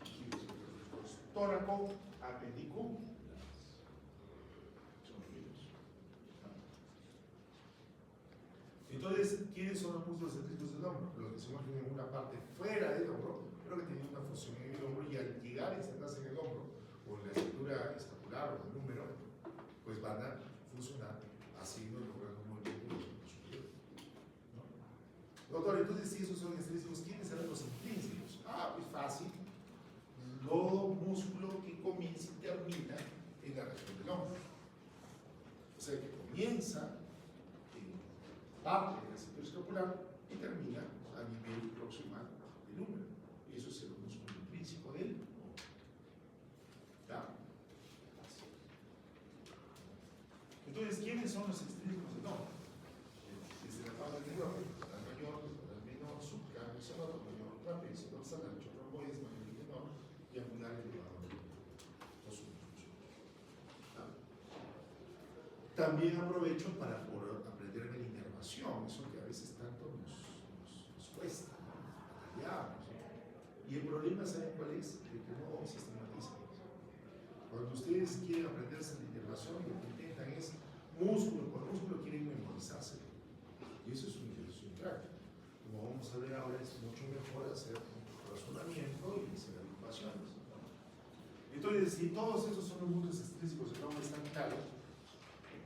A: aquí los músculos tóraco, apendicum. Son ellos. Entonces, ¿quiénes son los músculos extrínsecos del hombro? Los que se mueven en una parte fuera del hombro, pero que tienen una función en el hombro y al llegar a insertarse en el hombro o en la estructura escapular o el número, pues van a funcionar haciendo logrando un movimiento superior. ¿No? Doctor, entonces si esos son extrínsecos, ¿quiénes serán los intrínsecos? Ah, pues fácil. Todo músculo que comienza y termina en la región del hombro. O sea, que comienza en parte de la cintura escapular y termina a nivel proximal del húmero. Y eso es el músculo intrínseco del hombro. ¿Ya? Entonces, ¿quiénes son los extrínsecos del hombro? Desde la parte anterior, el mayor, el menor, subcambio, serrato mayor, trapecio, dorsal ancho, romboides mayor y menor, y angular elevado. También aprovecho para aprenderme la inervación, eso que a veces tanto nos cuesta, batallamos. Y el problema, ¿saben cuál es? De que no sistematizan. Cuando ustedes quieren aprenderse la inervación, lo que intentan es músculo por músculo, quieren memorizarse. Y eso es un ejercicio práctico. Como vamos a ver ahora, es mucho mejor hacer un razonamiento y hacer agrupaciones. Entonces, si todos esos son los músculos extrínsecos del hombro están claros,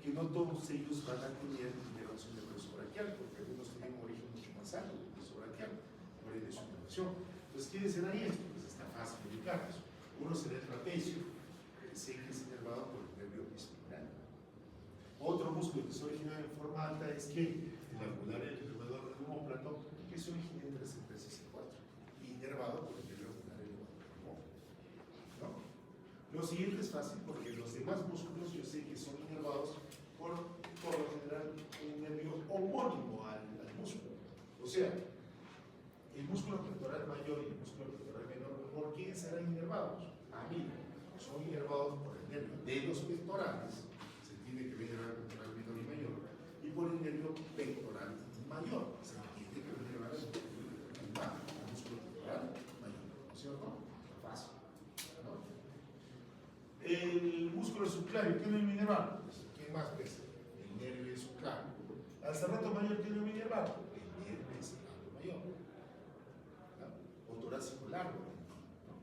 A: que no todos ellos van a tener inervación del hueso braquial, porque algunos tienen un origen mucho más alto del hueso braquial, por ahí de su inervación. Entonces, ¿quiénes serán estos? Pues está fácil de ubicarlos. Uno será el trapecio, que sé que es inervado por el nervio espinal. Otro músculo que se origina en forma alta es que el angular y el elevador del omóplato, que se origina entre C3 y C4, inervado por el nervio angular y elevador del omóplato. ¿No? Lo siguiente es fácil porque los demás músculos yo sé que son inervados por lo general un nervio homónimo al músculo. O sea, el músculo pectoral mayor y el músculo pectoral menor, ¿por quién serán inervados? A mí, son inervados por el nervio de los pectorales, se entiende que viene el pectoral menor y mayor, y por el nervio pectoral mayor, se entiende que viene el músculo pectoral mayor. ¿No es cierto? Fácil. ¿No? El músculo subclavio tiene un inervado. ¿Quién más pesa? El nervio subclavio. Al serrato mayor tiene un inervado. El nervio serrato mayor. ¿No? O torácico largo. ¿No?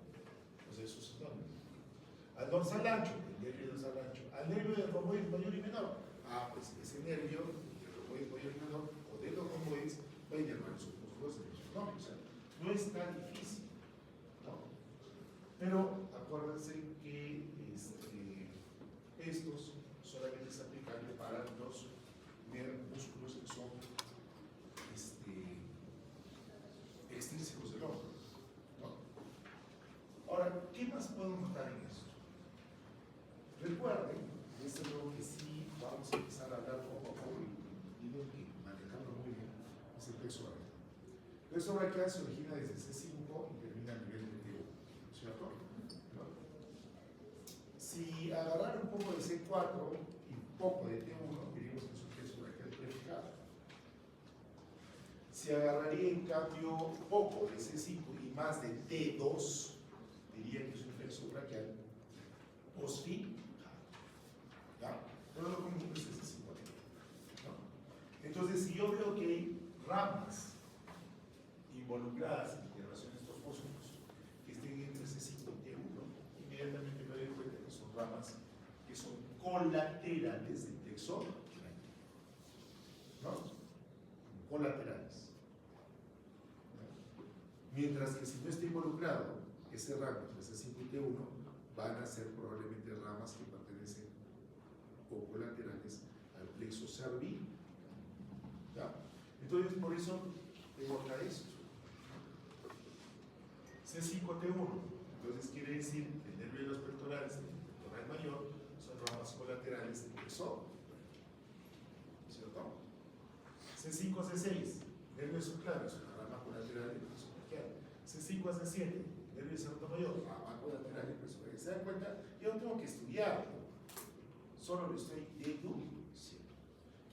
A: Pues eso es todo. Al dorsal ancho, el nervio dorsal ancho. Al nervio del romboide mayor y menor. Ah, pues ese nervio del romboide mayor y menor, o de los romboides, va a inervar sus músculos de los no, o sea, no es tan difícil. ¿No? Pero acuérdense que estos solamente es aplicable para los músculos que son extrínsecos del hombro. Eso braquial se origina desde C5 y termina a nivel de T1, ¿cierto? ¿No? Si agarrar un poco de C4 y un poco de T1, diríamos que es un flexo braquial prefijado. Si agarraría en cambio poco de C5 y más de T2, diría que es un flexo braquial postfijado. ¿Ya? Pero lo común es C5, ¿no? Entonces, si yo veo que hay ramas involucradas en la inervación de estos fósforos que estén entre C5 y T1, inmediatamente me doy cuenta que son ramas que son colaterales del plexo, ¿no? Colaterales. Mientras que si no está involucrado ese ramo entre C5 y T1, van a ser probablemente ramas que pertenecen o colaterales al plexo cervical. ¿Ya? Entonces, por eso tengo acá esto. C5T1. Entonces quiere decir que el nervio de los pectorales, el pectoral mayor, son ramas colaterales del plexo, ¿cierto? C5C6, nervio subclavio, es una rama colateral del plexo braquial. C5A7, nervio cervical mayor, rama colateral del plexo braquial. ¿Se dan cuenta? Yo no tengo que estudiarlo, solo lo estoy deduciendo.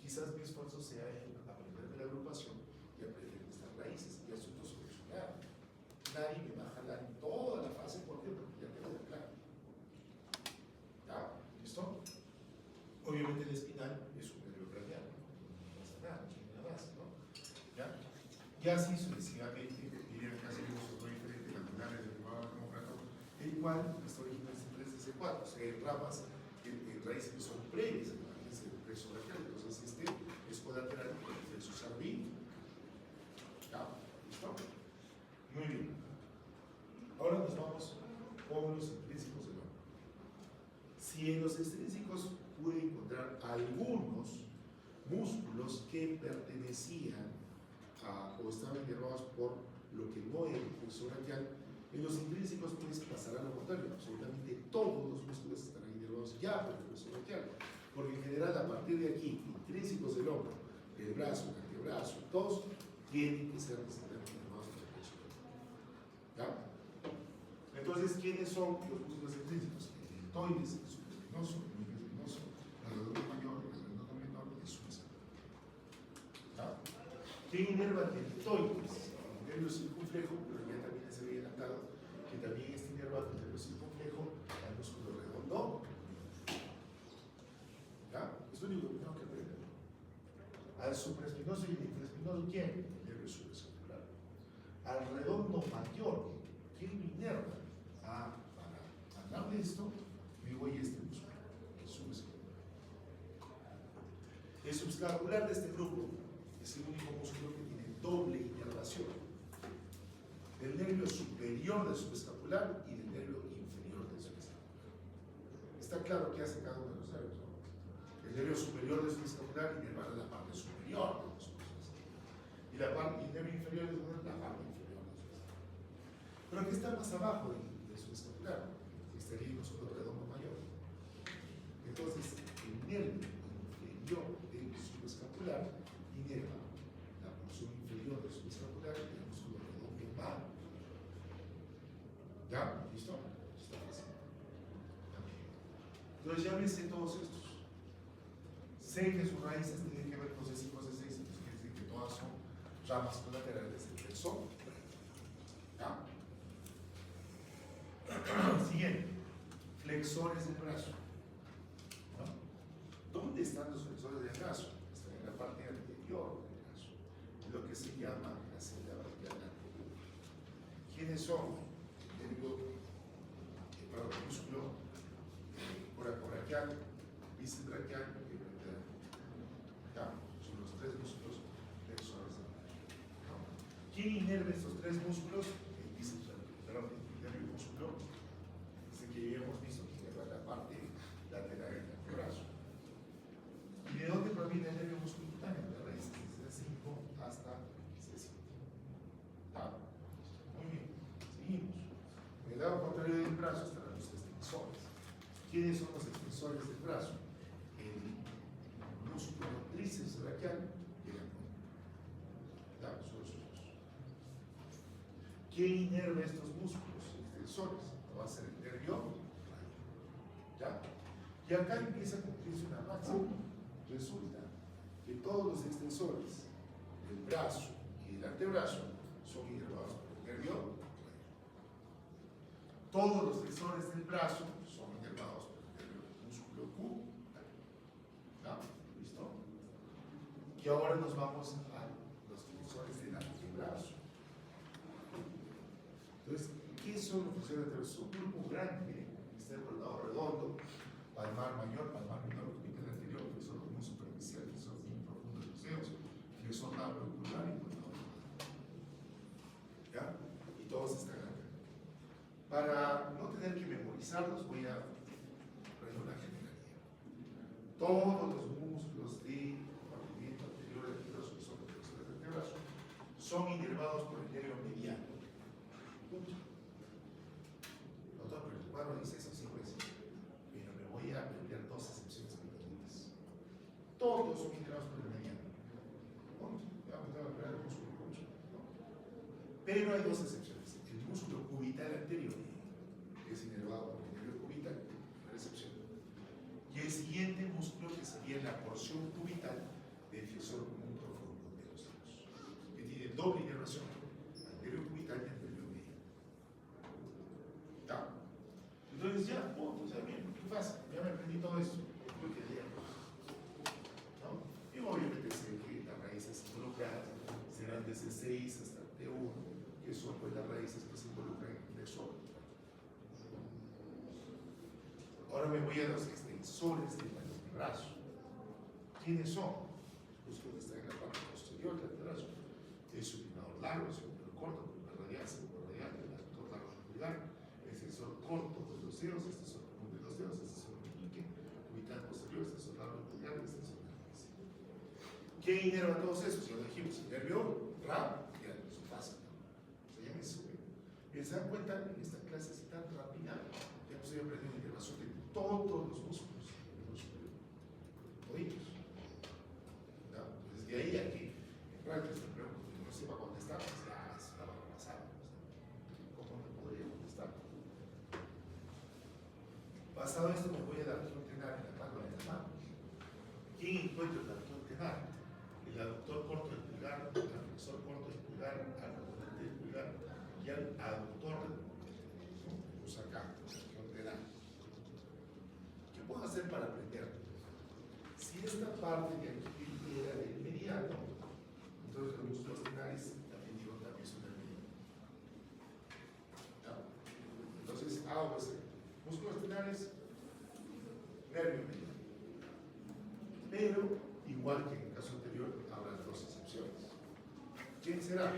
A: Quizás mi esfuerzo sea en aprender de la agrupación y aprender estas raíces y asunto solucionado. Nadie me va a jalar en toda la fase, ¿por qué? Porque ya quedó claro. ¿Ya? ¿Listo? Obviamente el espinal es un nervio braquial, no pasa nada, no tiene nada más, ¿no? ¿Ya? Y así sucesivamente, dirían que hacemos otro diferente, la lunar, el derivado demócrata, el cual está originado en C3, C4, o sea, hay ramas, raíces que son previas a la raíz del plexo braquial, entonces este es colateral con el plexo cervical. ¿Ya? ¿Listo? Muy bien. Ahora nos vamos con los intrínsecos del hombre. Si en los extrínsecos pude encontrar algunos músculos que pertenecían o estaban inervados por lo que no era el plexo braquial, en los intrínsecos pues pasará lo contrario. Absolutamente todos los músculos estarán inervados ya por el plexo braquial. Porque en general, a partir de aquí, intrínsecos del hombro, el brazo, el antebrazo, todos tienen que ser necesariamente inervados por el plexo braquial. ¿Ya? Entonces, ¿quiénes son los músculos intrínsecos? El deltoides, el supraespinoso, el microespinoso, el redondo mayor, el redondo menor y el subescapular. ¿Ya? ¿Quién inerva el deltoides? El nervio circunflejo, pero ya también se había adelantado que también está inervado el nervio circunflejo al músculo redondo. ¿Ya? Es lo único que tengo que aprender. Al supraespinoso y el infraespinoso, ¿quién? El nervio subescapular. Al redondo mayor, ¿quién lo inerva? Para hablar de esto, me voy a este músculo, el subescapular. El subescapular de este grupo es el único músculo que tiene doble inervación. Del nervio superior del subescapular y del nervio inferior del subescapular. Está claro qué hace cada uno de los nervios, ¿no? El nervio superior del subescapular inerva la parte superior de los músculos. Y el nervio inferior es la parte inferior del subescapular. Pero ¿qué está más abajo del subescapular? Estaría el músculo redondo mayor. Entonces, el nervio inferior del subescapular inerva la porción inferior del subescapular y el músculo redondo mayor. ¿Ya? ¿Listo? Está fácil. Entonces ya me sé todos estos. Sé que sus raíces tienen que ver con C5, C6, entonces quiere decir que todas son ramas colaterales del plexo. ¿Ya? Siguiente, flexores del brazo. ¿No? ¿Dónde están los flexores del brazo? Están en la parte anterior del brazo, lo que se llama la celda braquial anterior. ¿Quiénes son? El músculo coracoraquial, bíceps braquial y braquial. ¿Ya? Son los tres músculos flexores del brazo. ¿No? ¿Quién inerva estos tres músculos? El bíceps braquial, el músculo que ya hemos visto que inerva la parte lateral del antebrazo. ¿Y de dónde proviene el nervio musculocutáneo? De la raíz desde C5 hasta C7. Ah, muy bien, seguimos. En el lado contrario del brazo estarán los extensores. ¿Quiénes son los extensores del brazo? El músculo tríceps braquial y el abdomen. Son esos dos. ¿Quién inerva estos músculos extensores? Va a ser el nervio. ¿Ya? Y acá empieza a cumplirse una máxima. Resulta que todos los extensores del brazo y del antebrazo son inervados por el nervio. Todos los extensores del brazo son inervados por el nervio músculo Q. ¿Ya? ¿Listo? Y ahora nos vamos a los extensores del antebrazo. Entonces, ¿qué son los extensores del antebrazo? Un grupo grande, está por el lado redondo, palmar mayor, palmar menor, cubital anterior, que son los muy superficiales, que son bien profundos los dedos, que son labrocular y cuidado. ¿Ya? Y todos están acá. Para no tener que memorizarlos, voy a poner una generalidad. Todos los músculos de compartimiento anterior y antebrazo, que son los extensores del antebrazo, son inervados por el nervio mediano. Punto. Doctor, pero el cuadro dice eso, sí, pues. Pero me voy a aprender dos excepciones pequeñitas. Todos son inervados por el mediano. Punto. Ya me tengo que aprender el músculo mucho, ¿no? Pero hay dos excepciones. El músculo cubital anterior, que es inervado por el nervio cubital, una excepción. Y el siguiente músculo, que sería la porción cubital del flexor común profundo de los dedos, que tiene doble inervación, anterior cubital y anterior medio. ¿Ya? Entonces ya, punto, ya bien, qué fácil, ya me aprendí todo esto. Muy que leer. ¿No? Y obviamente sé que las raíces involucradas serán desde 6 hasta T1, que son pues las raíces que se involucran en el flexor. Ahora me voy a los extensores del antebrazo. ¿Quiénes son? Los que están en la parte posterior del antebrazo. El supinador largo, el supinador corto, el radial, el radial, el aductor largo jugular, el extensor corto de los dedos, el extensor común de los dedos, el extensor meñique, cubital posterior, el extensor largo jugular, el extensor largo. ¿Quién inerva todos esos? Ya lo dijimos, el nervio RA, ya eso pasa. O sea, ya me sube. Y se dan cuenta en esta clase es tan rápida, ya estoy aprendiendo inervación de todos los músculos, toditos. Entonces, de ahí a que en práctica no sepa contestar, pues ya es la pasada. ¿Cómo me podría contestar? Pasado esto, me voy a dar arqueo tenar en la palma de la mano. ¿Quién encuentra el arqueo tenar? El aductor corto del pulgar, el flexor corto del pulgar, al componente del pulgar y al aductor del pulgar. Pues acá, arqueo tenar. ¿Qué puedo hacer para aprender? Si esta parte de aquí era del mediano, entonces los músculos tenares también digo también son del mediano. ¿Ya? Entonces hago pues músculos tenares, nervio mediano. Pero, igual que en el caso anterior, habrá dos excepciones. ¿Quién será?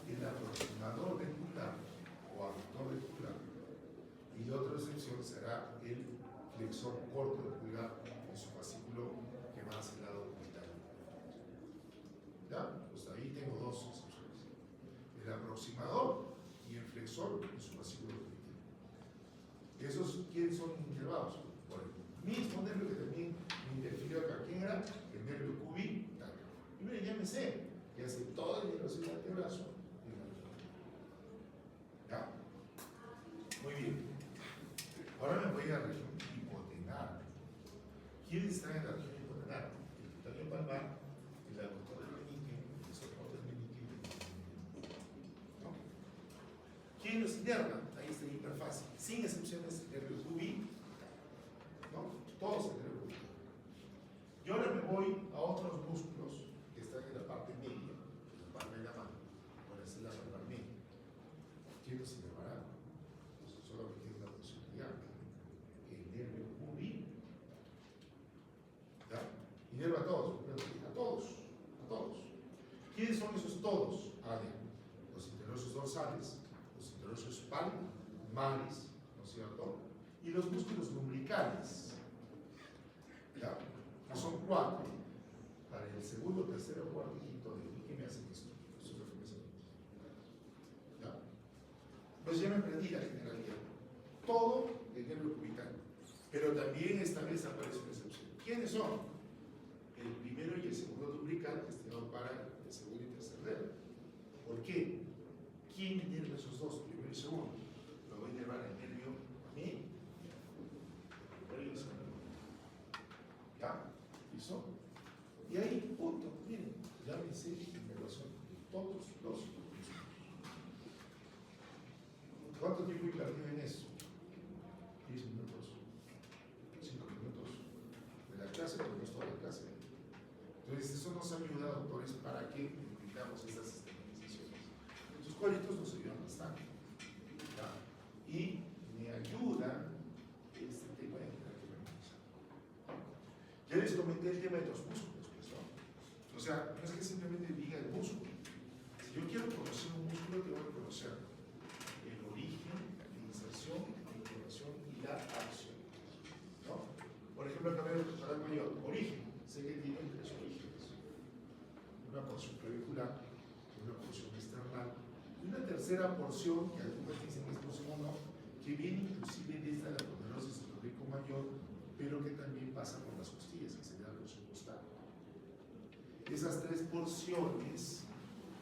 A: El aproximador del pulgar o aductor del pulgar. Y la otra excepción será el flexor corto del pulgar en su fascículo que va hacia el lado cubital. ¿Ya? Pues ahí tengo dos excepciones. El aproximador y el flexor en su fascículo cubital. ¿Esos quiénes son inervados? Por el mismo nervio que también me interfirió acá. ¿Quién era? El nervio cubital. Y miren, ya me sé. Ya sé toda la inervación del antebrazo. ¿Ya? Muy bien. Ahora me voy a la región hipotenar. ¿Quiénes están en la región hipotenar? El putario palmar, el aductor del meñique, el soporte del meñique. ¿No? ¿Quién los inerva? Ahí está hiper fácil. Sin excepciones, el nervio cubital. ¿No? Todos el nervio cubital. Y ahora me voy a otros músculos que están en la parte media, en la palma de la mano. Por eso es la palmar media. ¿Quién los inervará? Pues solo me queda una posibilidad. El nervio cubital. ¿Ya? Inerva a todos, a todos, a todos. ¿Quiénes son esos todos? Los interosseos dorsales, los interosseos palmares, ¿no es cierto? Y los músculos lumbricales, ¿ya? Que son 4. Para el segundo, tercero, cuarto y quinto de ¿qué me hacen esto? Eso es lo que me hacen. ¿Ya? Pues ya me aprendí la generalidad. Todo el nervio cubital. Pero también esta vez aparece una excepción. ¿Quiénes son? El primero y el segundo lumbrical destinado para el segundo y tercer dedo. ¿Por qué? ¿Quién inerva esos dos? Primero y segundo. Lo voy a inervar el nervio medio. Primero y segundo. ¿Ya? ¿Listo? Y ahí, punto. Miren, ya me hice inervación de todos los músculos. ¿Cuánto tiempo invertido en eso? 10 minutos, 5 minutos de la clase, porque no es toda la clase. Entonces, eso nos ayuda, doctores, para que entendamos estas sistematizaciones. Sus cuadritos nos ayudan bastante. ¿Ya? Y me ayuda este tema de jerarquía. Ya les comenté el tema de los músculos, pues, ¿no? O sea, no es que simplemente diga el músculo. Si yo quiero conocer un músculo, tengo que conocer el origen, la inserción, la integración y la acción, ¿no? Por ejemplo, el cabello pectoral mayor, origen, sé que tiene tres orígenes: una porción clavicular, una porción external y una tercera porción, que algunos dicen que es porción 1, que viene inclusive desde la aponerosis del oblicuo mayor, pero que también pasa por las costillas, que sería la porción costal. Esas tres porciones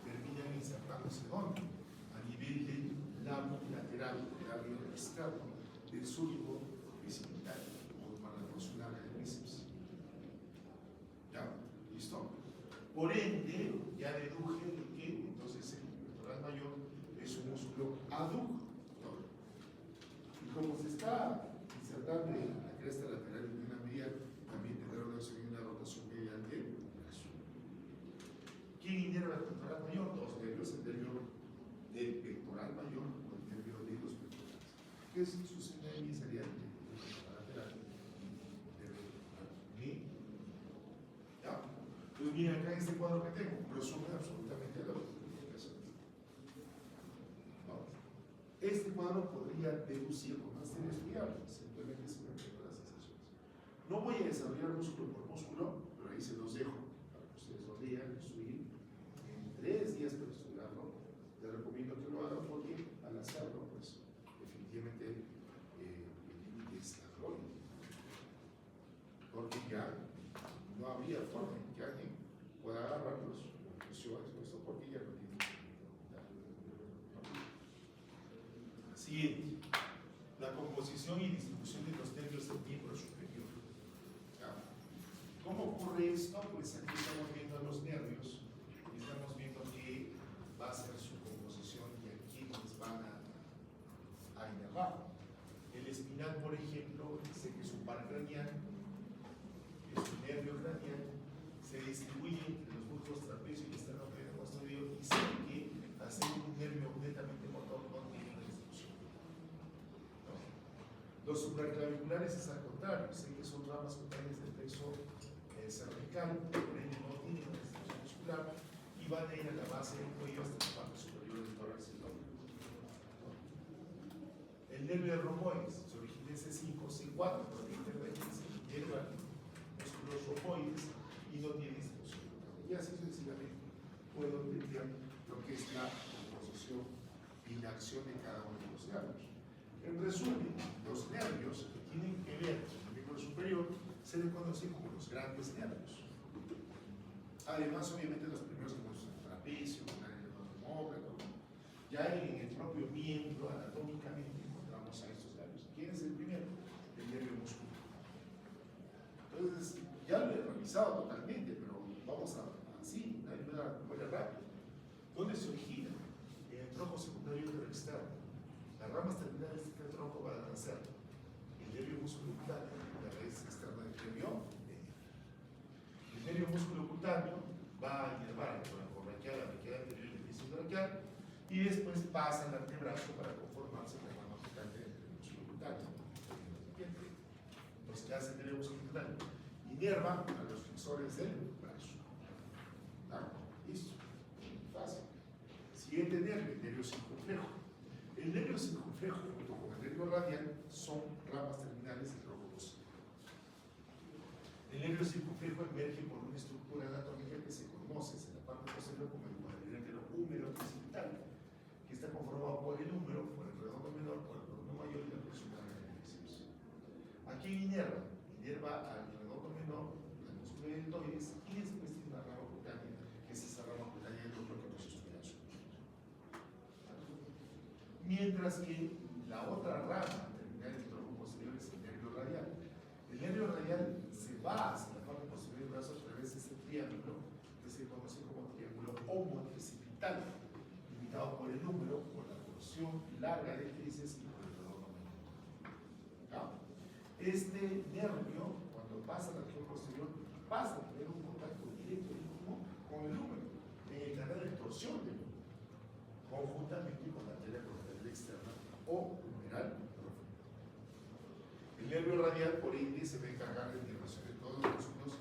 A: terminan insertándose ¿dónde? A nivel del labio lateral, del labio externo, del surco bicipital, o para la porción larga del bíceps. ¿Ya? ¿Listo? Por ende, ya deduje de que entonces el pectoral mayor es un músculo aductor. Y como se está insertando en la cresta lateral y en la medial, también tendrá una rotación medial del brazo. ¿Quién inerva el pectoral mayor? Dos nervios, el nervio del pectoral mayor o el nervio de los pectorales. ¿Qué sucede ahí? Sería el pectoral lateral y el nervio. ¿Ya? Entonces, miren acá en este cuadro que tengo, resumen absolutamente lógico. Este cuadro podría deducir con más serios fiables, simplemente se me pegó las sensaciones. No voy a desarrollar músculo por músculo, pero ahí se los dejo para que ustedes lo lean, estudiar. En 3 días para estudiarlo, les recomiendo que lo hagan porque al hacerlo, pues definitivamente el límite es la gloria. Porque ya no habría forma en que alguien pueda agarrar las conclusiones o esto porque ya no tiene. Siguiente, la composición y distribución de los nervios del miembro superior. ¿Ya? ¿Cómo ocurre esto? Pues aquí estamos viendo los nervios y estamos viendo que va a ser su composición y a quiénes van a inervar. El espinal, por ejemplo, dice que es un par craneal, es un nervio craneal, se distribuye entre los músculos trapecio y esternocleidomastoideo y sé que hacer un nervio netamente motor no tiene una distribución. ¿No? Los supraclaviculares es al contrario, sé que son ramas cutáneas del plexo cervical, por ende no tienen una distribución muscular y van a ir a la base del cuello hasta la parte superior del tórax y el hombro. El nervio de romboides se origina en C5, C4, pero se inerva músculos romboides y no tiene distribución. Y así sucesivamente puedo entender lo que es la composición y la acción de cada uno de los nervios. En resumen, los nervios que tienen que ver con el miembro superior se les conoce como los grandes nervios. Además, obviamente, los primeros como el trapecio, el homóplato. Ya en el propio miembro, anatómicamente, encontramos a estos nervios. ¿Quién es el primero? El nervio muscular. Entonces, ya lo he revisado totalmente, pero vamos a así, una memoria rápida. ¿Dónde se origina? En el tronco secundario externo. Las ramas terminales de este tronco van a nacer el nervio musculocutáneo, la raíz externa del nervio medio. El nervio musculocutáneo va a inervar con la braquial, la braquial anterior y el epífisis braquial, y después pasa al antebrazo para conformarse la rama cutánea del nervio musculocutáneo. Entonces, ¿qué hace el nervio musculocutáneo? Inerva a los flexores del brazo. ¿Ah? Listo. Fácil. Siguiente nervio, el nervio circunflejo. El nervio circunflejo junto con el nervio radial son ramas terminales del tronco posterior. El nervio circunflejo emerge por una estructura anatómica que se conoce en la parte posterior como el cuadrilátero húmero occipital, que está conformado por el húmero, por el redondo menor, por el redondo mayor y la porción larga del bíceps. ¿A quién inerva? Inerva al redondo menor, al músculo deltoides, y después tiene una rama cutánea, que es esa rama cutánea del otro que nos estudia en su. mientras que la otra rama terminal del tronco posterior es el nervio radial. El nervio radial se va hacia la parte posterior del brazo a través de este triángulo que se conoce como triángulo homotricipital, limitado por el número, por la porción larga de tríceps y por el redondo menor. Este nervio, cuando pasa la región posterior, pasa a tener un contacto directo y íntimo con el número, en el canal de torsión del número, conjuntamente con la arteria coronaria externa o humeral profunda. El nervio radial, por ende, se va a encargar de la inervación de todos los músculos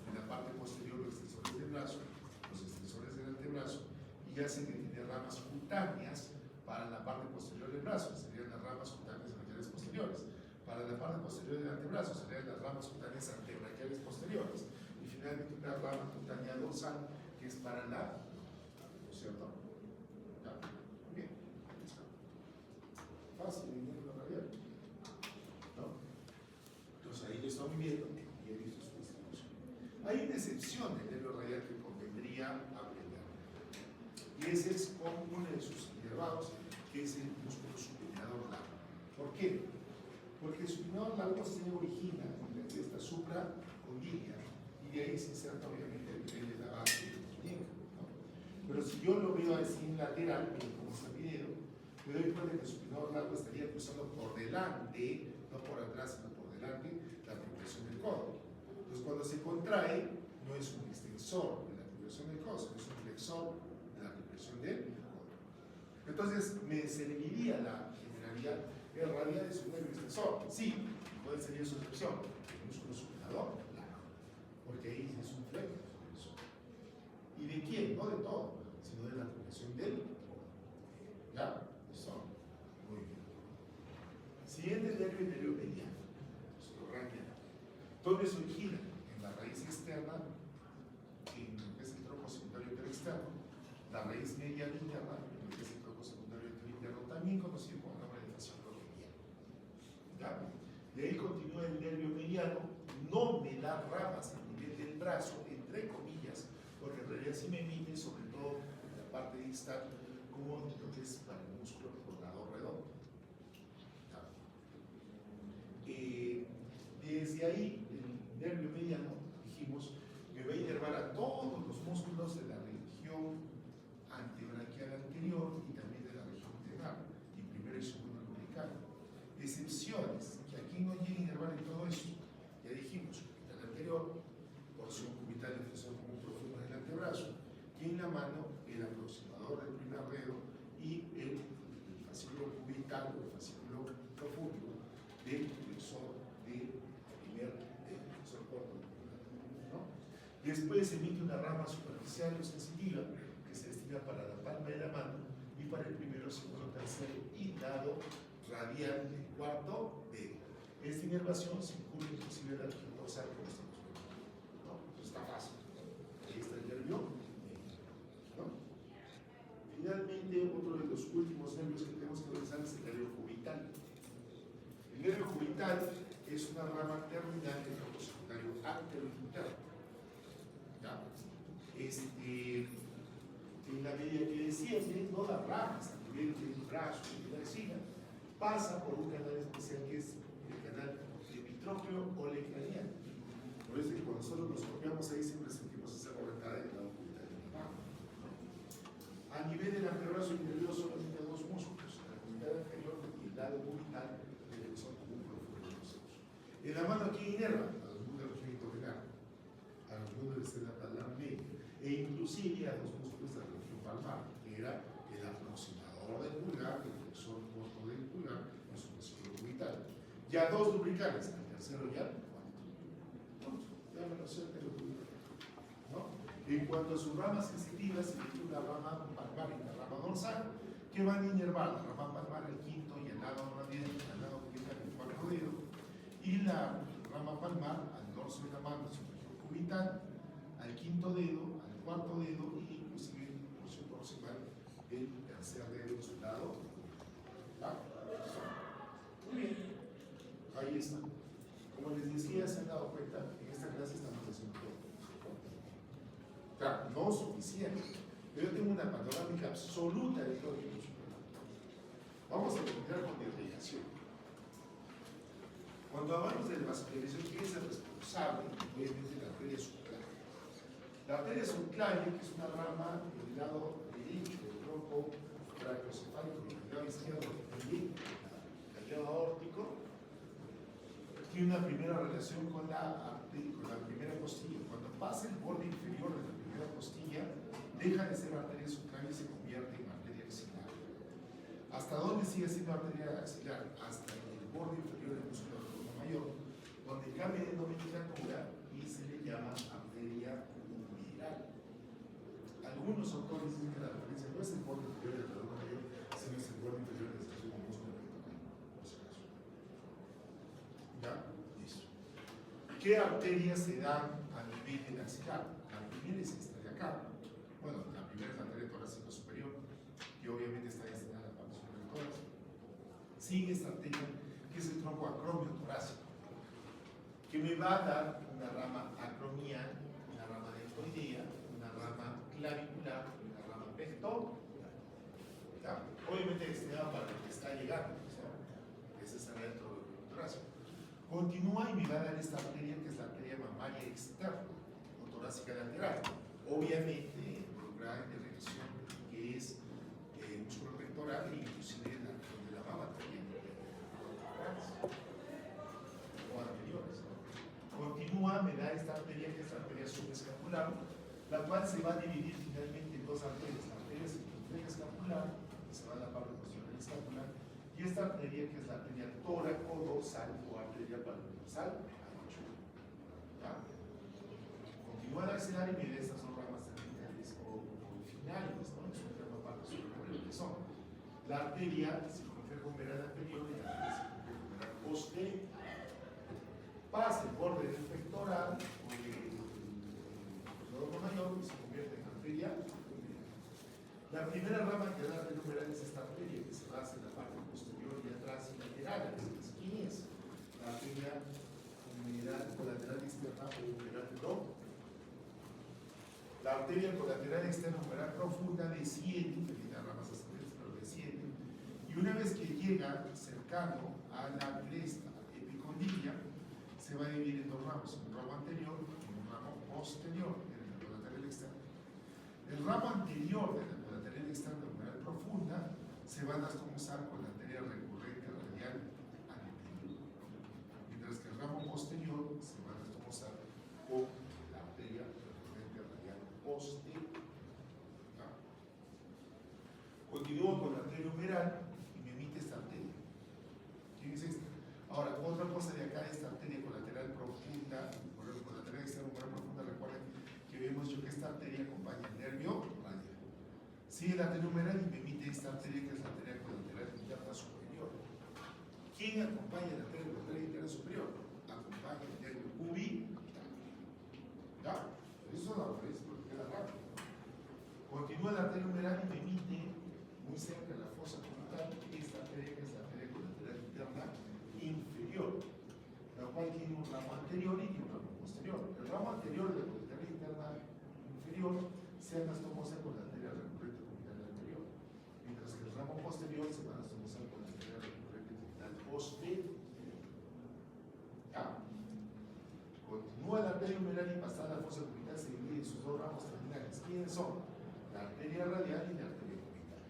A: en la parte posterior, los extensores del brazo, los extensores del antebrazo, y hace que tiene ramas cutáneas para la parte posterior del brazo, serían las ramas cutáneas braquiales posteriores. Para la parte posterior del antebrazo serían las ramas cutáneas antebraquiales posteriores. Y finalmente una rama cutánea dorsal que es para la, ¿no es cierto? ¿Ya? Bien. Fácil, el nervio radial. ¿No? Entonces ahí lo estamos viendo y he visto su distribución. Hay una excepción del nervio radial que convendría aprender. Y ese es con uno de sus inervados, que es el músculo supinador largo. ¿Por qué? Porque el supinador largo se origina en la cresta supracondílea y de ahí se inserta obviamente el nivel de la base del muñeca, ¿no? Pero si yo lo veo así en lateral, como está el video, me doy cuenta que el supinador largo estaría cruzando por delante, no por atrás, sino por delante, la articulación del codo. Entonces cuando se contrae, no es un extensor de la articulación del codo, sino es un flexor de la articulación del codo. Entonces me serviría la generalidad. El radial es un nervio extensor, sí, ¿cuál sería su excepción? El músculo supinador largo, porque ahí es un flexor. ¿Y de quién? No de todo, sino de la articulación del codo. ¿Ya? Eso. Muy bien. Siguiente nervio, el nervio mediano, raquial. ¿Dónde se origina? En la raíz externa, en lo que es el tronco secundario interexterno, la raíz mediana interna, en lo que es el tronco secundario interno, también conocido como nombre de fasciculum mediano. ¿Ya? De ahí continúa el nervio mediano, no me da ramas a nivel del brazo, entre comillas, porque en realidad sí me emite sobre todo en la parte distal como lo que es para el músculo recordador redondo. ¿Ya? Desde ahí, el nervio mediano, dijimos, me va a inervar a todos los músculos de la región antebraquial anterior y también de la región integral, y primero y segundo lumbrical. Excepciones, que aquí no llega a inervar en todo eso. Ya dijimos, cubital anterior, porción cubital de flexión común profunda del antebrazo, y en la mano el aproximador del primer dedo y el fascículo cubital o el fascículo profundo del flexor del primer dedo, flexor corto, ¿no? Después se emite una rama superficial o sensitiva que se destina para la palma de la mano y para el primero, segundo, tercero y lado radial del cuarto dedo. Esta inervación se incluye inclusive la región dorsal como estamos viendo, ¿no? Eso está fácil, ¿no? Ahí está el nervio, ¿no? Finalmente, otro de los últimos nervios que tenemos que revisar es el nervio cubital. El nervio cubital es una rama terminal del tronco secundario anterointerno. ¿Ya? En la medida que desciende, no da ramas a nivel del brazo y de la axila, pasa por un canal especial que es el canal epitrófeo o lecraniano. Por eso es que cuando nosotros nos copiamos ahí siempre sentimos esa correntada del lado cubital de la mano. A nivel del antebrazo inferior solamente hay dos músculos, la cubital inferior y el lado cubital del flexor común profundo de los ojos. En la mano aquí inerva a los músculos de la región abdominal, a los músculos de la palmar media e inclusive a los músculos de la región palmar, que era el aproximador del pulgar, el flexor corto del pulgar, en su músculo cubital. Ya dos lubricales, el tercero y el cuarto. Ya me lo sé, ¿no? En cuanto a sus ramas sensitivas, se tiene una rama palmar y una rama dorsal que van a inervar la rama palmar el quinto y el lado radial, el lado cubital el cuarto dedo, y la rama palmar al dorso de la mano, su región cubital, al quinto dedo, al cuarto dedo y inclusive porción proximal del tercer dedo en su lado. ¿Ah? Muy bien, ahí está. Como les decía, se han dado cuenta, en esta clase estamos haciendo todo. Claro, no suficiente, pero yo tengo una panorámica absoluta de todo el músculo. Vamos Cuando hablamos de vascularización, ¿quién es el responsable? Obviamente la arteria subclavia. La arteria subclavia, que es una rama del lado derecho del tronco brachiocefálico y del lado izquierdo del callado aórtico, tiene una primera relación con la primera costilla. Cuando pasa el borde inferior de la primera costilla, deja de ser arteria subclavia y se convierte en arteria axilar. ¿Hasta dónde sigue siendo arteria axilar? Hasta el borde inferior del músculo del cono mayor, donde cambia de nomenclatura y se le llama arteria humeral. Algunos autores dicen que la referencia no es el borde inferior del cono mayor, sino es el borde inferior del músculo pectoral, por si acaso. ¿Ya? Listo. ¿Qué arterias se dan a nivel del axilar? La primera es esta de acá. Bueno, la primera es la arteria torácica superior, que obviamente está destinada a la parte superior del tórax. Sigue esta arteria, que es el tronco acromio torácico, que me va a dar una rama acromial, una rama deltoidea, una rama clavicular y una rama pectoral. Obviamente destinada para lo que está llegando, o sea, ese está dentro del torácico. Continúa y me va a dar esta arteria, que es la arteria mamaria externa o torácica lateral. Obviamente, involucrada en relación que es el músculo pectoral e inclusive donde la mama también, o anteriores. Continúa, me da esta arteria, que es la arteria subescapular, la cual se va a dividir finalmente en dos arterias: la arteria circunfleja escapular, que se va a la parte posterior del escápula, y esta arteria, que es la arteria tóraco-dorsal o arteria palmar-dorsal. Continúa el axilar y me da estas dos ramas terminales o finales, ¿no? En su última parte superior, que son la arteria circunfleja humeral anterior y la arteria circunfleja humeral posterior. Pasa el borde del pectoral o del lomo mayor y se convierte en arteria humeral. La primera rama que da la arteria humeral es esta arteria, que se basa en la parte posterior y atrás y lateral. ¿Quién es? La arteria humeral colateral externa o humeral profunda. La arteria colateral externa humeral profunda desciende, que tiene ramas ascendentes, pero desciende, y una vez que llega cercano a la cresta epicondília, se va a dividir en dos ramos: un ramo anterior y un ramo posterior en la colateral externa. El ramo anterior de la colateral externa humeral profunda se va a anastomosar con la arteria recurrente radial anterior, mientras que el ramo posterior se va a anastomosar con la arteria recurrente radial posterior. Continúo con la arteria humeral y me emite esta arteria. ¿Quién es esta? Ahora, otra cosa de acá, esta arteria colateral profunda, colateral externa humeral profunda, recuerden que vemos yo que esta arteria acompaña el nervio radial. Sigue la arteria humeral y me emite esta arteria, que es la arteria colateral interna superior. ¿Quién acompaña la arteria colateral interna superior? Acompaña el nervio cubital. ¿Ya? Eso es una referencia porque queda rápido. Continúa la arteria humeral y me emite muy cerca de la fosa cubital esta arteria, que es la arteria colateral interna inferior, la cual tiene un ramo anterior y un ramo posterior. El ramo anterior de la colateral interna inferior se anastomosa con la arteria recurrente cubital anterior, mientras que el ramo posterior se va a anastomosar con la arteria recurrente cubital posterior. ¿Ya? Continúa la arteria humeral y pasada la fosa cubital se divide en sus dos ramos terminales. ¿Quiénes son? La arteria radial y la arteria cubital.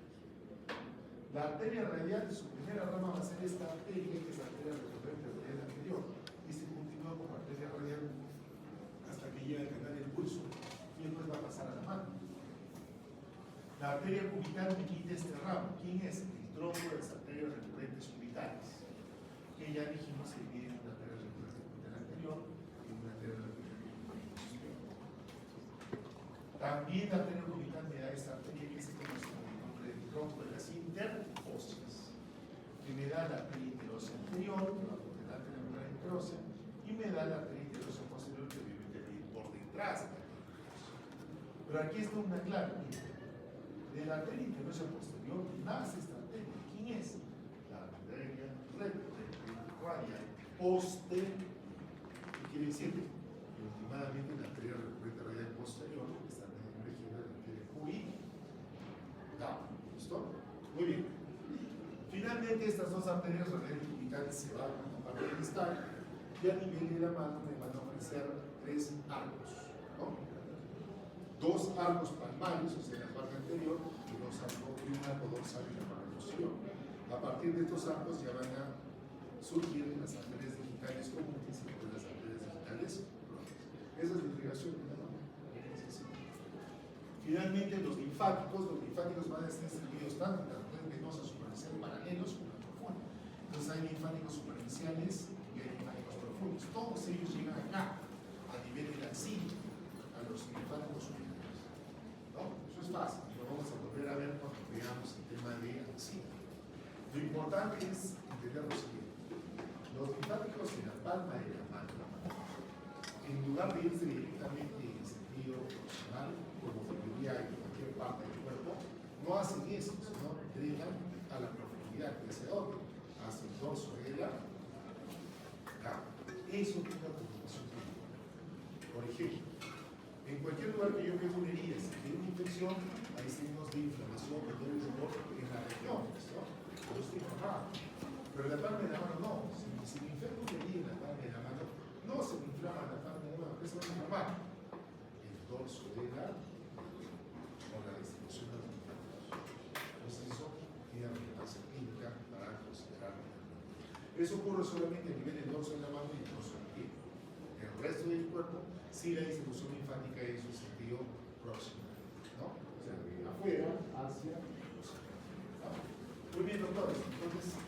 A: La arteria radial, su primera rama va a ser esta arteria, que es la arteria recurrente radial anterior, y se continúa como arteria radial hasta que llega al canal del pulso, y después va a pasar a la mano. La arteria cubital emite este ramo. ¿Quién es? El tronco de las arterias recurrentes cubitales, que ya dijimos que divide una arteria recurrente cubital anterior y una arteria recurrente cubital posterior. También la arteria cubital me da esta arteria, que se conoce como el nombre del tronco de las interosseas, que me da la arteria interósea anterior, que va a contener la arteria humeral interósea, y me da la arteria interósea posterior, que obviamente va a ir por detrás de la arteria interósea. Pero aquí está una clave. De la arteria interósea posterior nace esta arteria. ¿Quién es? La arteria radial posterior. ¿Qué quiere decir? Que últimamente la arteria recurrente radial posterior está regida de la arteria cubital. ¿Listo? Muy bien. Finalmente, estas dos arterias radial y cubital se van a la parte distal y a nivel de la mano me van a ofrecer 3 arcos, ¿no? 2 arcos palmarios, o sea, en la parte anterior, y un arco dorsal en la parte posterior. A partir de estos arcos ya van a surgir las arterias digitales comunes y después las arterias digitales propias. Esa es la irrigación de la mano. Finalmente, los linfáticos van a estar distribuidos tanto en la arteria venosa superficial paralelos como en profunda. Entonces hay linfáticos superficiales y hay linfáticos profundos. Todos ellos llegan acá, a nivel de la axila, a los linfáticos superiores. ¿No? Eso es fácil, lo vamos a volver a ver cuando veamos el tema de axila. Lo importante es entender lo siguiente. Los linfáticos en la palma de la mano, en lugar de irse directamente en sentido proximal, como ocurriría en cualquier parte del cuerpo, no hacen eso, sino drenan a la profundidad, que es donde, hacia el dorso de la cama. Eso es una preocupación clínica. Por ejemplo, en cualquier lugar que yo vea una herida, si tiene una infección, hay signos de inflamación, de dolor en las regiones, ¿no? Yo estoy inflamado. Pero en la palma de la mano no. Si me infecto una herida en la palma de la mano, no se me inflama la palma de la mano, ¿qué se va a inflamar? El dorso de la o la distribución de los linfáticos. Entonces eso tiene relevancia clínica para considerarlo. Eso ocurre solamente a nivel del dorso de la mano y el dorso del pie. El resto del cuerpo, sí la distribución linfática es un sentido próximo, ¿no? O sea, de afuera hacia los. ¿No? Muy bien, doctores. Entonces,